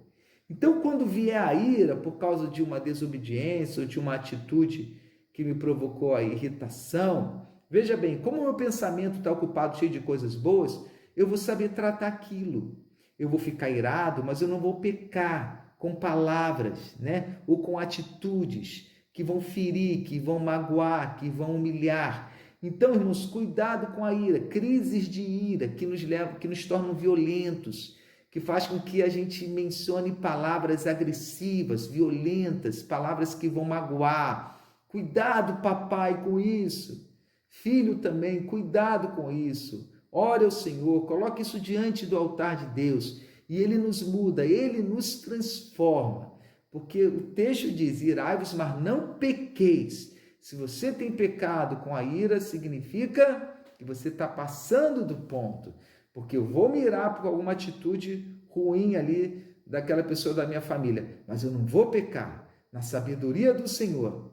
Então, quando vier a ira por causa de uma desobediência ou de uma atitude que me provocou a irritação, veja bem, como o meu pensamento está ocupado cheio de coisas boas, eu vou saber tratar aquilo. Eu vou ficar irado, mas eu não vou pecar com palavras, né? Ou com atitudes que vão ferir, que vão magoar, que vão humilhar. Então, irmãos, cuidado com a ira, crises de ira que nos levam, que nos tornam violentos, que faz com que a gente mencione palavras agressivas, violentas, palavras que vão magoar. Cuidado, papai, com isso. Filho também, cuidado com isso. Ore ao Senhor, coloque isso diante do altar de Deus e Ele nos muda, Ele nos transforma. Porque o texto diz: irai-vos, mas não pequeis. Se você tem pecado com a ira, significa que você está passando do ponto. Porque eu vou me irar por alguma atitude ruim ali daquela pessoa da minha família, mas eu não vou pecar. Na sabedoria do Senhor,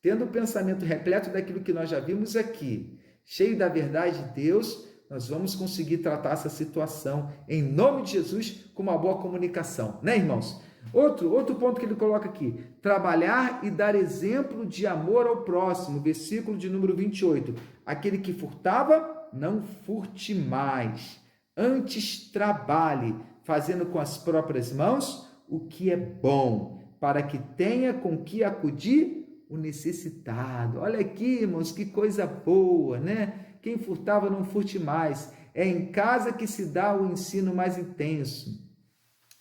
tendo o pensamento repleto daquilo que nós já vimos aqui, cheio da verdade de Deus, nós vamos conseguir tratar essa situação em nome de Jesus com uma boa comunicação, né, irmãos? Outro ponto que ele coloca aqui: trabalhar e dar exemplo de amor ao próximo, versículo de número 28. Aquele que furtava, não furte mais, antes trabalhe, fazendo com as próprias mãos o que é bom, para que tenha com que acudir o necessitado. Olha aqui, irmãos, que coisa boa, né? Quem furtava, não furte mais. É em casa que se dá o ensino mais intenso.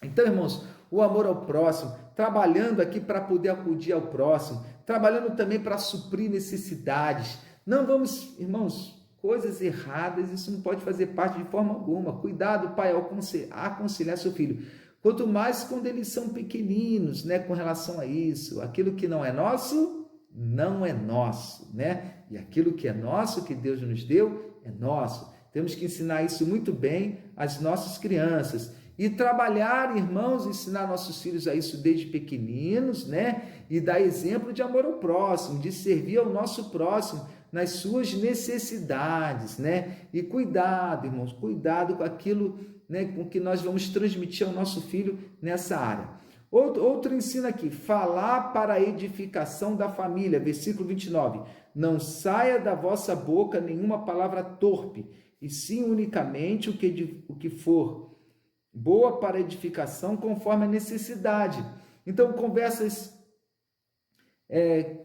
Então, irmãos, o amor ao próximo, trabalhando aqui para poder acudir ao próximo, trabalhando também para suprir necessidades. Não vamos, irmãos, coisas erradas, isso não pode fazer parte de forma alguma. Cuidado, pai, ao aconselhar seu filho. Quanto mais quando eles são pequeninos, né, com relação a isso. Aquilo que não é nosso, não é nosso, né? E aquilo que é nosso, que Deus nos deu, é nosso. Temos que ensinar isso muito bem às nossas crianças. E trabalhar, irmãos, ensinar nossos filhos a isso desde pequeninos, né? E dar exemplo de amor ao próximo, de servir ao nosso próximo nas suas necessidades, né? E cuidado, irmãos, cuidado com aquilo, né, com que nós vamos transmitir ao nosso filho nessa área. Outro ensino aqui: falar para a edificação da família, versículo 29. Não saia da vossa boca nenhuma palavra torpe, e sim unicamente o que for boa para edificação conforme a necessidade. Então, conversas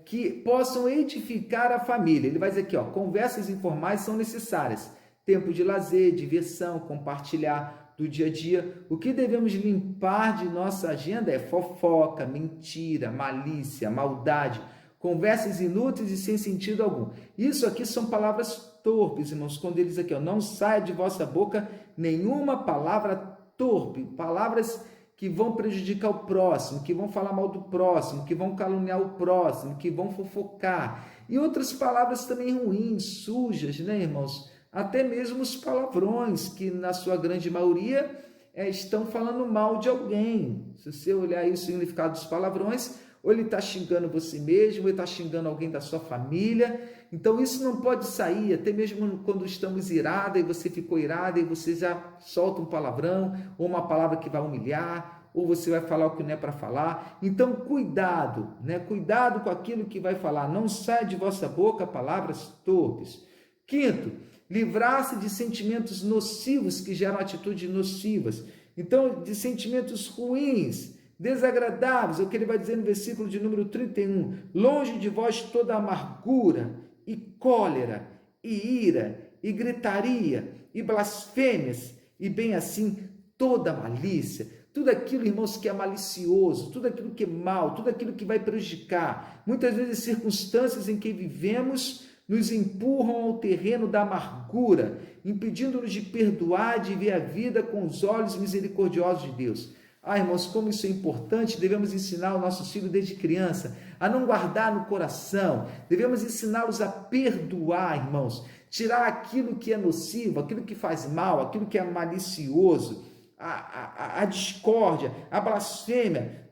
que possam edificar a família. Ele vai dizer aqui, ó, conversas informais são necessárias. Tempo de lazer, diversão, compartilhar do dia a dia. O que devemos limpar de nossa agenda é fofoca, mentira, malícia, maldade, conversas inúteis e sem sentido algum. Isso aqui são palavras torpes, irmãos. Quando ele diz aqui, ó, não saia de vossa boca nenhuma palavra torpe, palavras que vão prejudicar o próximo, que vão falar mal do próximo, que vão caluniar o próximo, que vão fofocar. E outras palavras também ruins, sujas, né, irmãos? Até mesmo os palavrões, que na sua grande maioria estão falando mal de alguém. Se você olhar aí o significado dos palavrões, ou ele está xingando você mesmo, ou ele está xingando alguém da sua família. Então isso não pode sair, até mesmo quando estamos irados, e você ficou irado, e você já solta um palavrão, ou uma palavra que vai humilhar, ou você vai falar o que não é para falar. Então cuidado, né? Cuidado com aquilo que vai falar. Não saia de vossa boca palavras torpes. Quinto, livrar-se de sentimentos nocivos que geram atitudes nocivas. Então, de sentimentos ruins, desagradáveis, é o que ele vai dizer no versículo de número 31. Longe de vós toda amargura e cólera e ira e gritaria e blasfêmias e bem assim toda malícia. Tudo aquilo, irmãos, que é malicioso, tudo aquilo que é mal, tudo aquilo que vai prejudicar. Muitas vezes circunstâncias em que vivemos nos empurram ao terreno da amargura, impedindo-nos de perdoar, de ver a vida com os olhos misericordiosos de Deus. Ah, irmãos, como isso é importante, devemos ensinar os nossos filhos desde criança a não guardar no coração, devemos ensiná-los a perdoar, irmãos. tirar aquilo que é nocivo, aquilo que faz mal, aquilo que é malicioso, a discórdia, a blasfêmia,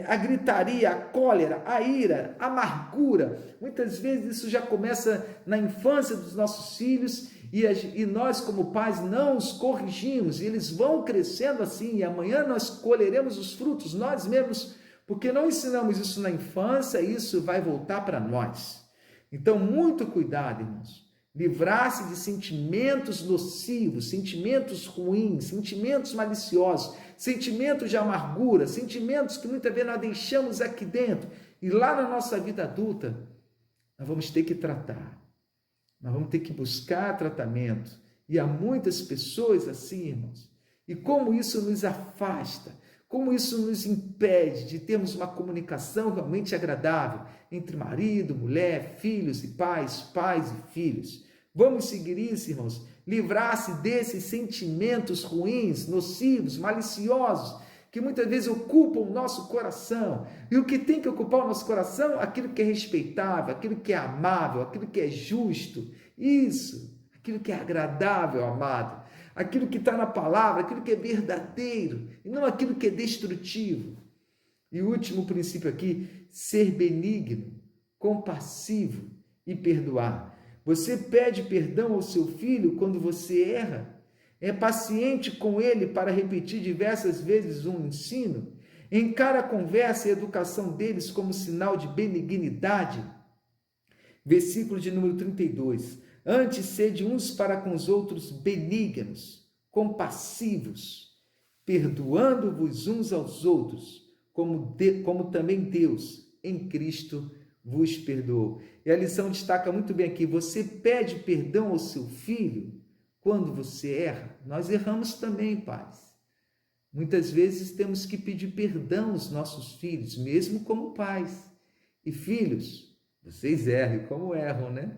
a gritaria, a cólera, a ira, a amargura. Muitas vezes isso já começa na infância dos nossos filhos e nós como pais não os corrigimos, e eles vão crescendo assim, e amanhã nós colheremos os frutos, nós mesmos, porque não ensinamos isso na infância, isso vai voltar para nós. Então, muito cuidado, irmãos. Livrar-se de sentimentos nocivos, sentimentos ruins, sentimentos maliciosos, sentimentos de amargura, sentimentos que muitas vezes nós deixamos aqui dentro. E lá na nossa vida adulta, nós vamos ter que tratar. Nós vamos ter que buscar tratamento. E há muitas pessoas assim, irmãos. E como isso nos afasta, como isso nos impede de termos uma comunicação realmente agradável entre marido, mulher, filhos e pais, pais e filhos. Vamos seguir isso, irmãos? Livrar-se desses sentimentos ruins, nocivos, maliciosos, que muitas vezes ocupam o nosso coração. E o que tem que ocupar o nosso coração? Aquilo que é respeitável, aquilo que é amável, aquilo que é justo. Isso, aquilo que é agradável, amado. Aquilo que está na palavra, aquilo que é verdadeiro, e não aquilo que é destrutivo. E o último princípio aqui, ser benigno, compassivo e perdoar. Você pede perdão ao seu filho quando você erra? É paciente com ele para repetir diversas vezes um ensino? Encara a conversa e a educação deles como sinal de benignidade? Versículo de número 32. Antes, sede uns para com os outros benignos, compassivos, perdoando-vos uns aos outros, como também Deus, em Cristo, vos perdoou. E a lição destaca muito bem aqui, você pede perdão ao seu filho quando você erra. Nós erramos também, pais. Muitas vezes temos que pedir perdão aos nossos filhos, mesmo como pais. E filhos, vocês erram como erram, né?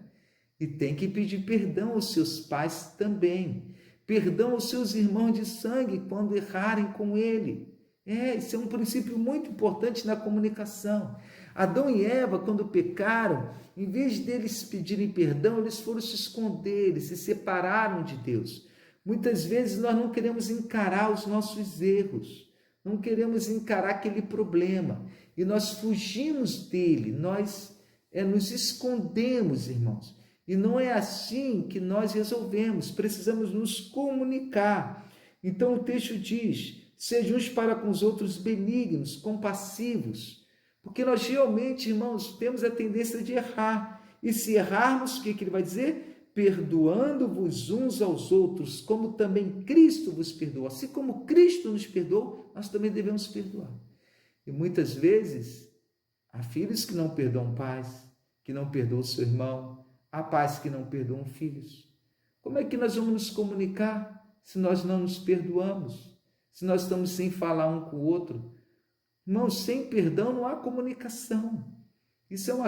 E tem que pedir perdão aos seus pais também. Perdão aos seus irmãos de sangue quando errarem com ele. Isso é um princípio muito importante na comunicação. Adão e Eva, quando pecaram, em vez deles pedirem perdão, eles foram se esconder, eles se separaram de Deus. Muitas vezes nós não queremos encarar os nossos erros, não queremos encarar aquele problema, e nós fugimos dele, nós nos escondemos, irmãos. E não é assim que nós resolvemos, precisamos nos comunicar. Então o texto diz, sejam uns para com os outros benignos, compassivos, porque nós realmente, irmãos, temos a tendência de errar. E se errarmos, o que ele vai dizer? Perdoando-vos uns aos outros, como também Cristo vos perdoou. Assim como Cristo nos perdoou, nós também devemos perdoar. E muitas vezes, há filhos que não perdoam pais, que não perdoam seu irmão, há pais que não perdoam filhos. Como é que nós vamos nos comunicar se nós não nos perdoamos? Se nós estamos sem falar um com o outro? Irmãos, sem perdão não há comunicação. Isso é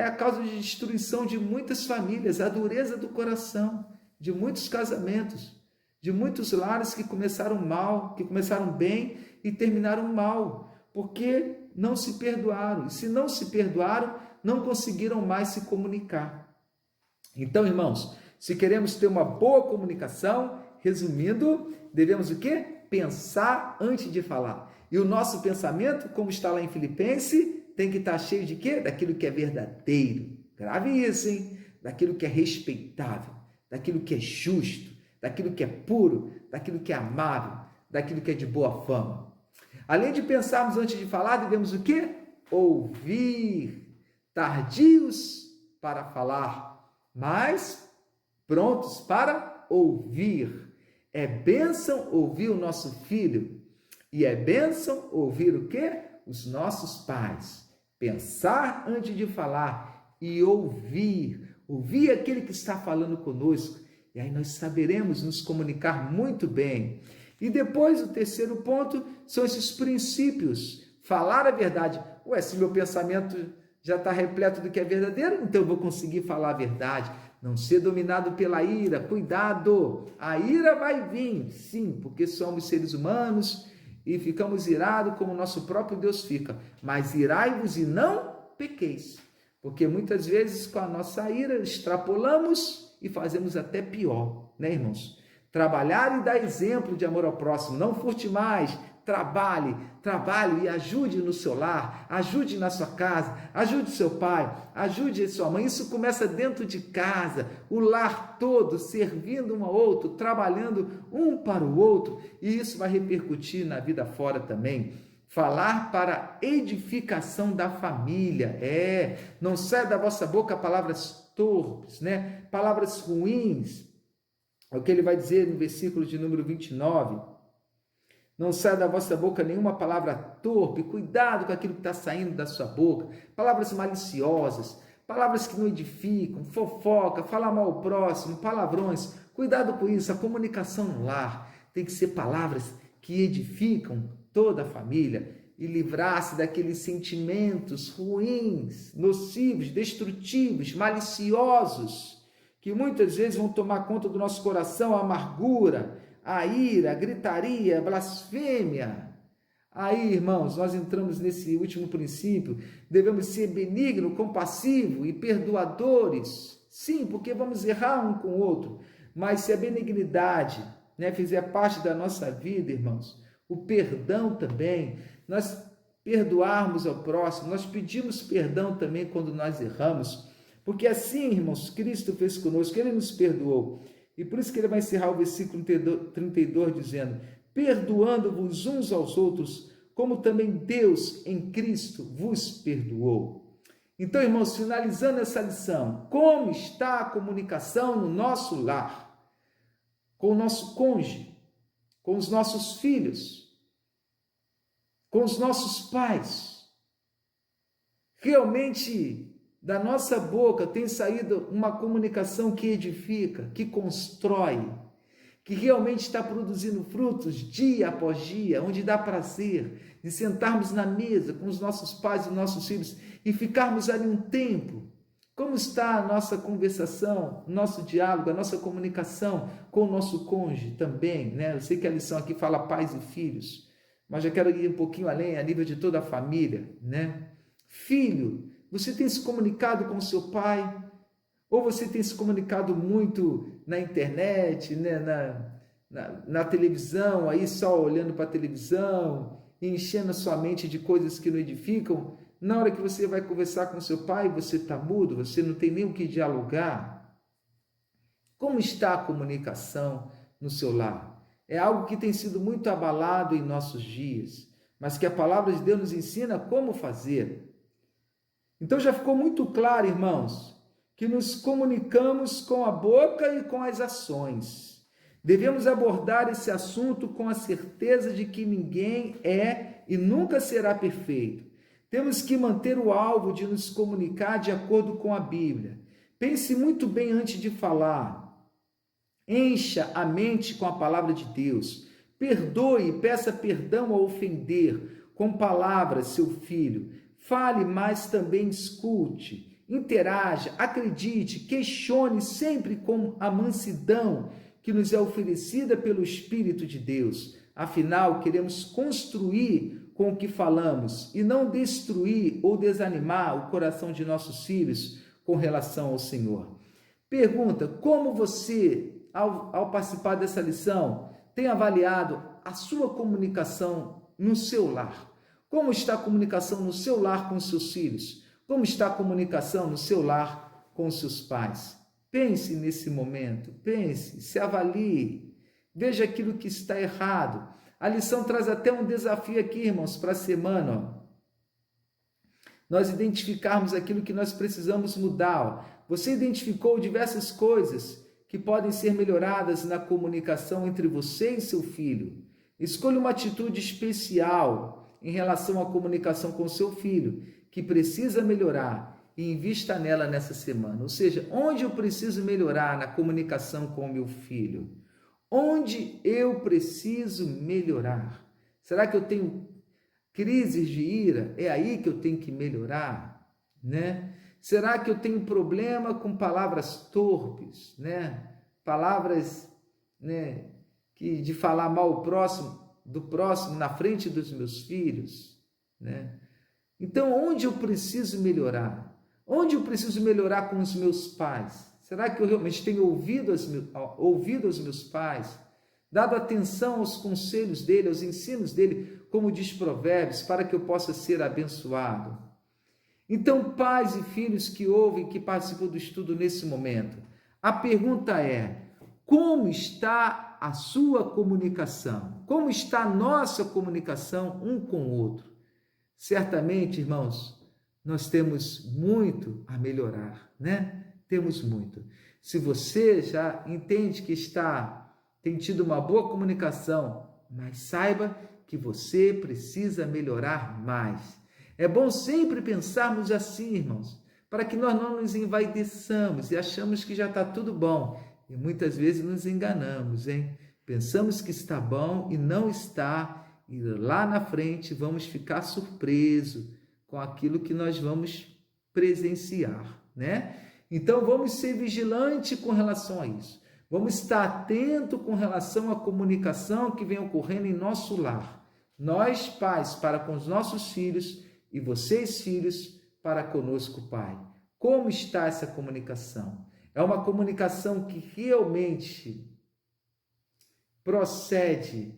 a causa de destruição de muitas famílias, a dureza do coração, de muitos casamentos, de muitos lares que começaram mal, que começaram bem e terminaram mal, porque não se perdoaram. E se não se perdoaram, não conseguiram mais se comunicar. Então, irmãos, se queremos ter uma boa comunicação, resumindo, devemos o quê? Pensar antes de falar. E o nosso pensamento, como está lá em Filipenses, tem que estar cheio de quê? Daquilo que é verdadeiro. Grave isso, hein? Daquilo que é respeitável, daquilo que é justo, daquilo que é puro, daquilo que é amável, daquilo que é de boa fama. Além de pensarmos antes de falar, devemos o quê? Ouvir. Tardios para falar, mas prontos para ouvir. É bênção ouvir o nosso filho. E é bênção ouvir o quê? Os nossos pais. Pensar antes de falar e ouvir. Ouvir aquele que está falando conosco. E aí nós saberemos nos comunicar muito bem. E depois, o terceiro ponto, são esses princípios. Falar a verdade. Se meu pensamento já está repleto do que é verdadeiro, então eu vou conseguir falar a verdade. Não ser dominado pela ira. Cuidado! A ira vai vir, sim, porque somos seres humanos e ficamos irados como o nosso próprio Deus fica. Mas irai-vos e não pequeis. Porque muitas vezes com a nossa ira extrapolamos e fazemos até pior, né, irmãos? Trabalhar e dar exemplo de amor ao próximo, não furte mais, trabalhe e ajude no seu lar, ajude na sua casa, ajude seu pai, ajude sua mãe. Isso começa dentro de casa, o lar todo servindo um ao outro, trabalhando um para o outro, e isso vai repercutir na vida fora também. Falar para edificação da família, não sai da vossa boca palavras torpes, né? Palavras ruins. É o que ele vai dizer no versículo de número 29. Não sai da vossa boca nenhuma palavra torpe, cuidado com aquilo que está saindo da sua boca, palavras maliciosas, palavras que não edificam, fofoca, falar mal ao próximo, palavrões, cuidado com isso. A comunicação no lar tem que ser palavras que edificam toda a família e livrar-se daqueles sentimentos ruins, nocivos, destrutivos, maliciosos, que muitas vezes vão tomar conta do nosso coração, a amargura, a ira, a gritaria, a blasfêmia. Aí, irmãos, nós entramos nesse último princípio, devemos ser benignos, compassivos e perdoadores. Sim, porque vamos errar um com o outro, mas se a benignidade, fizer parte da nossa vida, irmãos, o perdão também, nós perdoarmos ao próximo, nós pedimos perdão também quando nós erramos, porque assim, irmãos, Cristo fez conosco, Ele nos perdoou. E por isso que ele vai encerrar o versículo 32 dizendo: perdoando-vos uns aos outros, como também Deus em Cristo vos perdoou. Então, irmãos, finalizando essa lição, como está a comunicação no nosso lar, com o nosso cônjuge, com os nossos filhos, com os nossos pais? Realmente, da nossa boca tem saído uma comunicação que edifica, que constrói, que realmente está produzindo frutos dia após dia, onde dá prazer de sentarmos na mesa com os nossos pais e nossos filhos e ficarmos ali um tempo. Como está a nossa conversação, nosso diálogo, a nossa comunicação com o nosso cônjuge também, né? Eu sei que a lição aqui fala pais e filhos, mas já quero ir um pouquinho além, a nível de toda a família, né? Filho, você tem se comunicado com seu pai? Ou você tem se comunicado muito na internet, né? na televisão, aí só olhando para a televisão, enchendo a sua mente de coisas que não edificam? Na hora que você vai conversar com seu pai, você está mudo, você não tem nem o que dialogar. Como está a comunicação no seu lar? É algo que tem sido muito abalado em nossos dias, mas que a palavra de Deus nos ensina como fazer. Então já ficou muito claro, irmãos, que nos comunicamos com a boca e com as ações. Devemos abordar esse assunto com a certeza de que ninguém é e nunca será perfeito. Temos que manter o alvo de nos comunicar de acordo com a Bíblia. Pense muito bem antes de falar. Encha a mente com a palavra de Deus. Perdoe e peça perdão ao ofender com palavras seu filho. Fale, mas também escute, interaja, acredite, questione sempre com a mansidão que nos é oferecida pelo Espírito de Deus. Afinal, queremos construir com o que falamos e não destruir ou desanimar o coração de nossos filhos com relação ao Senhor. Pergunta: como você, ao participar dessa lição, tem avaliado a sua comunicação no seu lar? Como está a comunicação no seu lar com os seus filhos? Como está a comunicação no seu lar com os seus pais? Pense nesse momento, pense, se avalie, veja aquilo que está errado. A lição traz até um desafio aqui, irmãos, para a semana. Nós identificarmos aquilo que nós precisamos mudar. Você identificou diversas coisas que podem ser melhoradas na comunicação entre você e seu filho. Escolha uma atitude especial em relação à comunicação com seu filho, que precisa melhorar, e invista nela nessa semana. Ou seja, onde eu preciso melhorar na comunicação com o meu filho? Onde eu preciso melhorar? Será que eu tenho crises de ira? É aí que eu tenho que melhorar, né? Será que eu tenho problema com palavras torpes, né? Palavras, né, que de falar mal do próximo na frente dos meus filhos, né? Então, onde eu preciso melhorar? Onde eu preciso melhorar com os meus pais? Será que eu realmente tenho ouvido aos meus pais? Dado atenção aos conselhos dele, aos ensinos dele, como diz Provérbios, para que eu possa ser abençoado? Então, pais e filhos que ouvem, que participam do estudo nesse momento, a pergunta é: como está a sua comunicação? Como está a nossa comunicação um com o outro? Certamente, irmãos, nós temos muito a melhorar, né? Temos muito. Se você já entende que tem tido uma boa comunicação, mas saiba que você precisa melhorar mais. É bom sempre pensarmos assim, irmãos, para que nós não nos envaideçamos e achamos que já está tudo bom. E muitas vezes nos enganamos, hein? Pensamos que está bom e não está, e lá na frente vamos ficar surpresos com aquilo que nós vamos presenciar, né? Então vamos ser vigilantes com relação a isso. Vamos estar atento com relação à comunicação que vem ocorrendo em nosso lar. Nós, pais, para com os nossos filhos e vocês, filhos, para conosco, Pai. Como está essa comunicação? É uma comunicação que realmente procede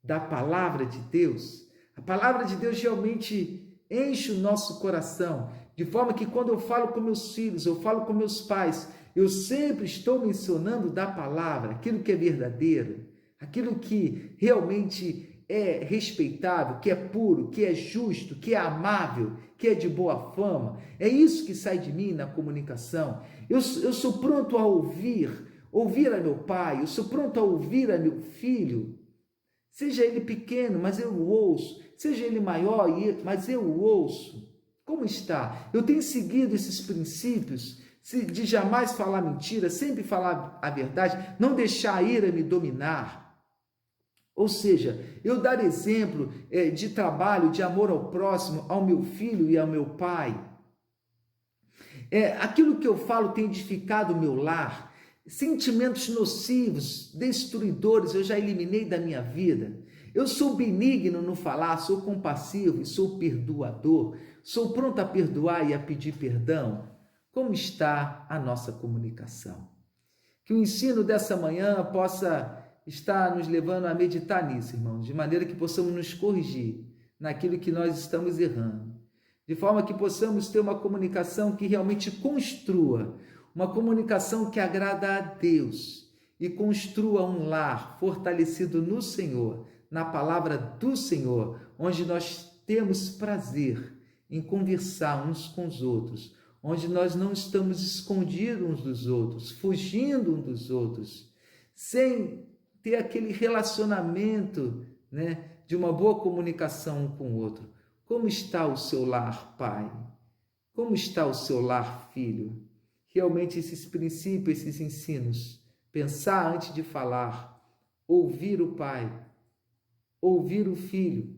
da palavra de Deus? A palavra de Deus realmente enche o nosso coração, de forma que quando eu falo com meus filhos, eu falo com meus pais, eu sempre estou mencionando da palavra, aquilo que é verdadeiro, aquilo que realmente é respeitável, que é puro, que é justo, que é amável, que é de boa fama. É isso que sai de mim na comunicação. Eu sou pronto a ouvir a meu pai, eu sou pronto a ouvir a meu filho, seja ele pequeno, mas eu o ouço, seja ele maior, mas eu o ouço. Como está? Eu tenho seguido esses princípios de jamais falar mentira, sempre falar a verdade, não deixar a ira me dominar. Ou seja, eu dar exemplo de trabalho, de amor ao próximo, ao meu filho e ao meu pai. Aquilo que eu falo tem edificado o meu lar. Sentimentos nocivos, destruidores, eu já eliminei da minha vida. Eu sou benigno no falar, sou compassivo e sou perdoador. Sou pronto a perdoar e a pedir perdão. Como está a nossa comunicação? Que o ensino dessa manhã possa estar nos levando a meditar nisso, irmãos, de maneira que possamos nos corrigir naquilo que nós estamos errando, de forma que possamos ter uma comunicação que realmente construa, uma comunicação que agrada a Deus e construa um lar fortalecido no Senhor, na palavra do Senhor, onde nós temos prazer em conversar uns com os outros, onde nós não estamos escondidos uns dos outros, fugindo uns dos outros, sem ter aquele relacionamento, né, de uma boa comunicação um com o outro. Como está o seu lar, pai? Como está o seu lar, filho? Realmente esses princípios, esses ensinos, pensar antes de falar, ouvir o pai, ouvir o filho,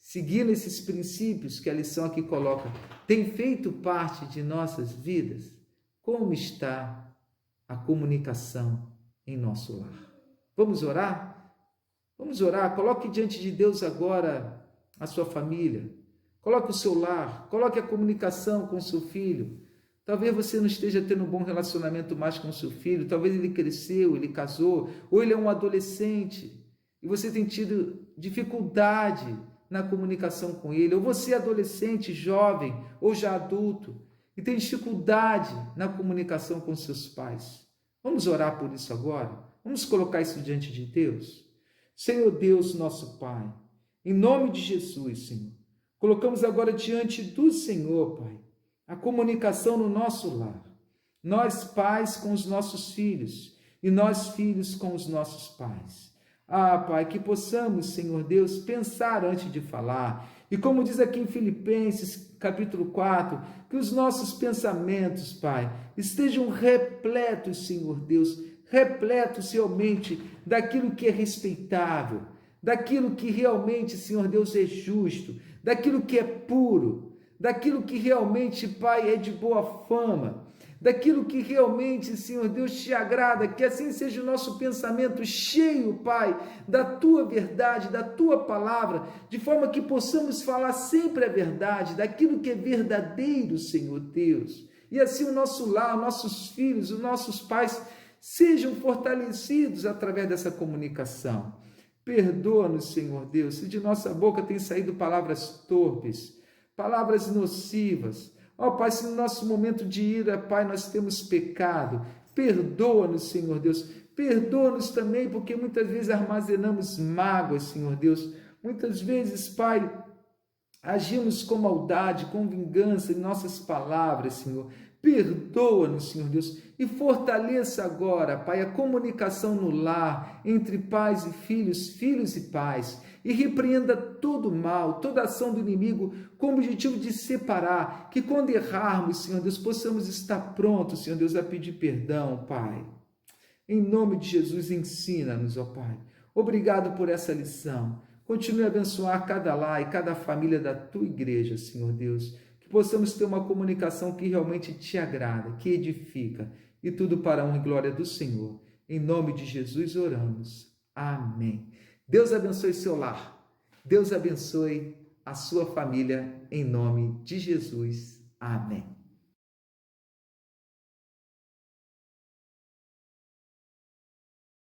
seguindo esses princípios que a lição aqui coloca, tem feito parte de nossas vidas? Como está a comunicação em nosso lar? Vamos orar? Vamos orar. Coloque diante de Deus agora a sua família. Coloque o seu lar. Coloque a comunicação com o seu filho. Talvez você não esteja tendo um bom relacionamento mais com o seu filho. Talvez ele cresceu, ele casou, ou ele é um adolescente e você tem tido dificuldade na comunicação com ele. Ou você é adolescente, jovem ou já adulto e tem dificuldade na comunicação com seus pais. Vamos orar por isso agora? Vamos colocar isso diante de Deus? Senhor Deus, nosso Pai, em nome de Jesus, Senhor, colocamos agora diante do Senhor, Pai, a comunicação no nosso lar. Nós, pais, com os nossos filhos e nós, filhos, com os nossos pais. Pai, que possamos, Senhor Deus, pensar antes de falar. E como diz aqui em Filipenses, capítulo 4, que os nossos pensamentos, Pai, estejam repletos, Senhor Deus, repletos realmente daquilo que é respeitável, daquilo que realmente, Senhor Deus, é justo, daquilo que é puro, daquilo que realmente, Pai, é de boa fama, daquilo que realmente, Senhor Deus, te agrada, que assim seja o nosso pensamento cheio, Pai, da tua verdade, da tua palavra, de forma que possamos falar sempre a verdade, daquilo que é verdadeiro, Senhor Deus. E assim o nosso lar, nossos filhos, os nossos pais sejam fortalecidos através dessa comunicação. Perdoa-nos, Senhor Deus, se de nossa boca tem saído palavras torpes, palavras nocivas. Ó Pai, se no nosso momento de ira, Pai, nós temos pecado, perdoa-nos, Senhor Deus. Perdoa-nos também, porque muitas vezes armazenamos mágoas, Senhor Deus. Muitas vezes, Pai, agimos com maldade, com vingança em nossas palavras, Senhor. Perdoa-nos, Senhor Deus, e fortaleça agora, Pai, a comunicação no lar, entre pais e filhos, filhos e pais, e repreenda todo mal, toda ação do inimigo, com o objetivo de separar, que quando errarmos, Senhor Deus, possamos estar prontos, Senhor Deus, a pedir perdão, Pai. Em nome de Jesus, ensina-nos, ó Pai. Obrigado por essa lição. Continue a abençoar cada lar e cada família da tua igreja, Senhor Deus. Que possamos ter uma comunicação que realmente te agrada, que edifica. E tudo para a honra e glória do Senhor. Em nome de Jesus oramos. Amém. Deus abençoe seu lar. Deus abençoe a sua família. Em nome de Jesus. Amém.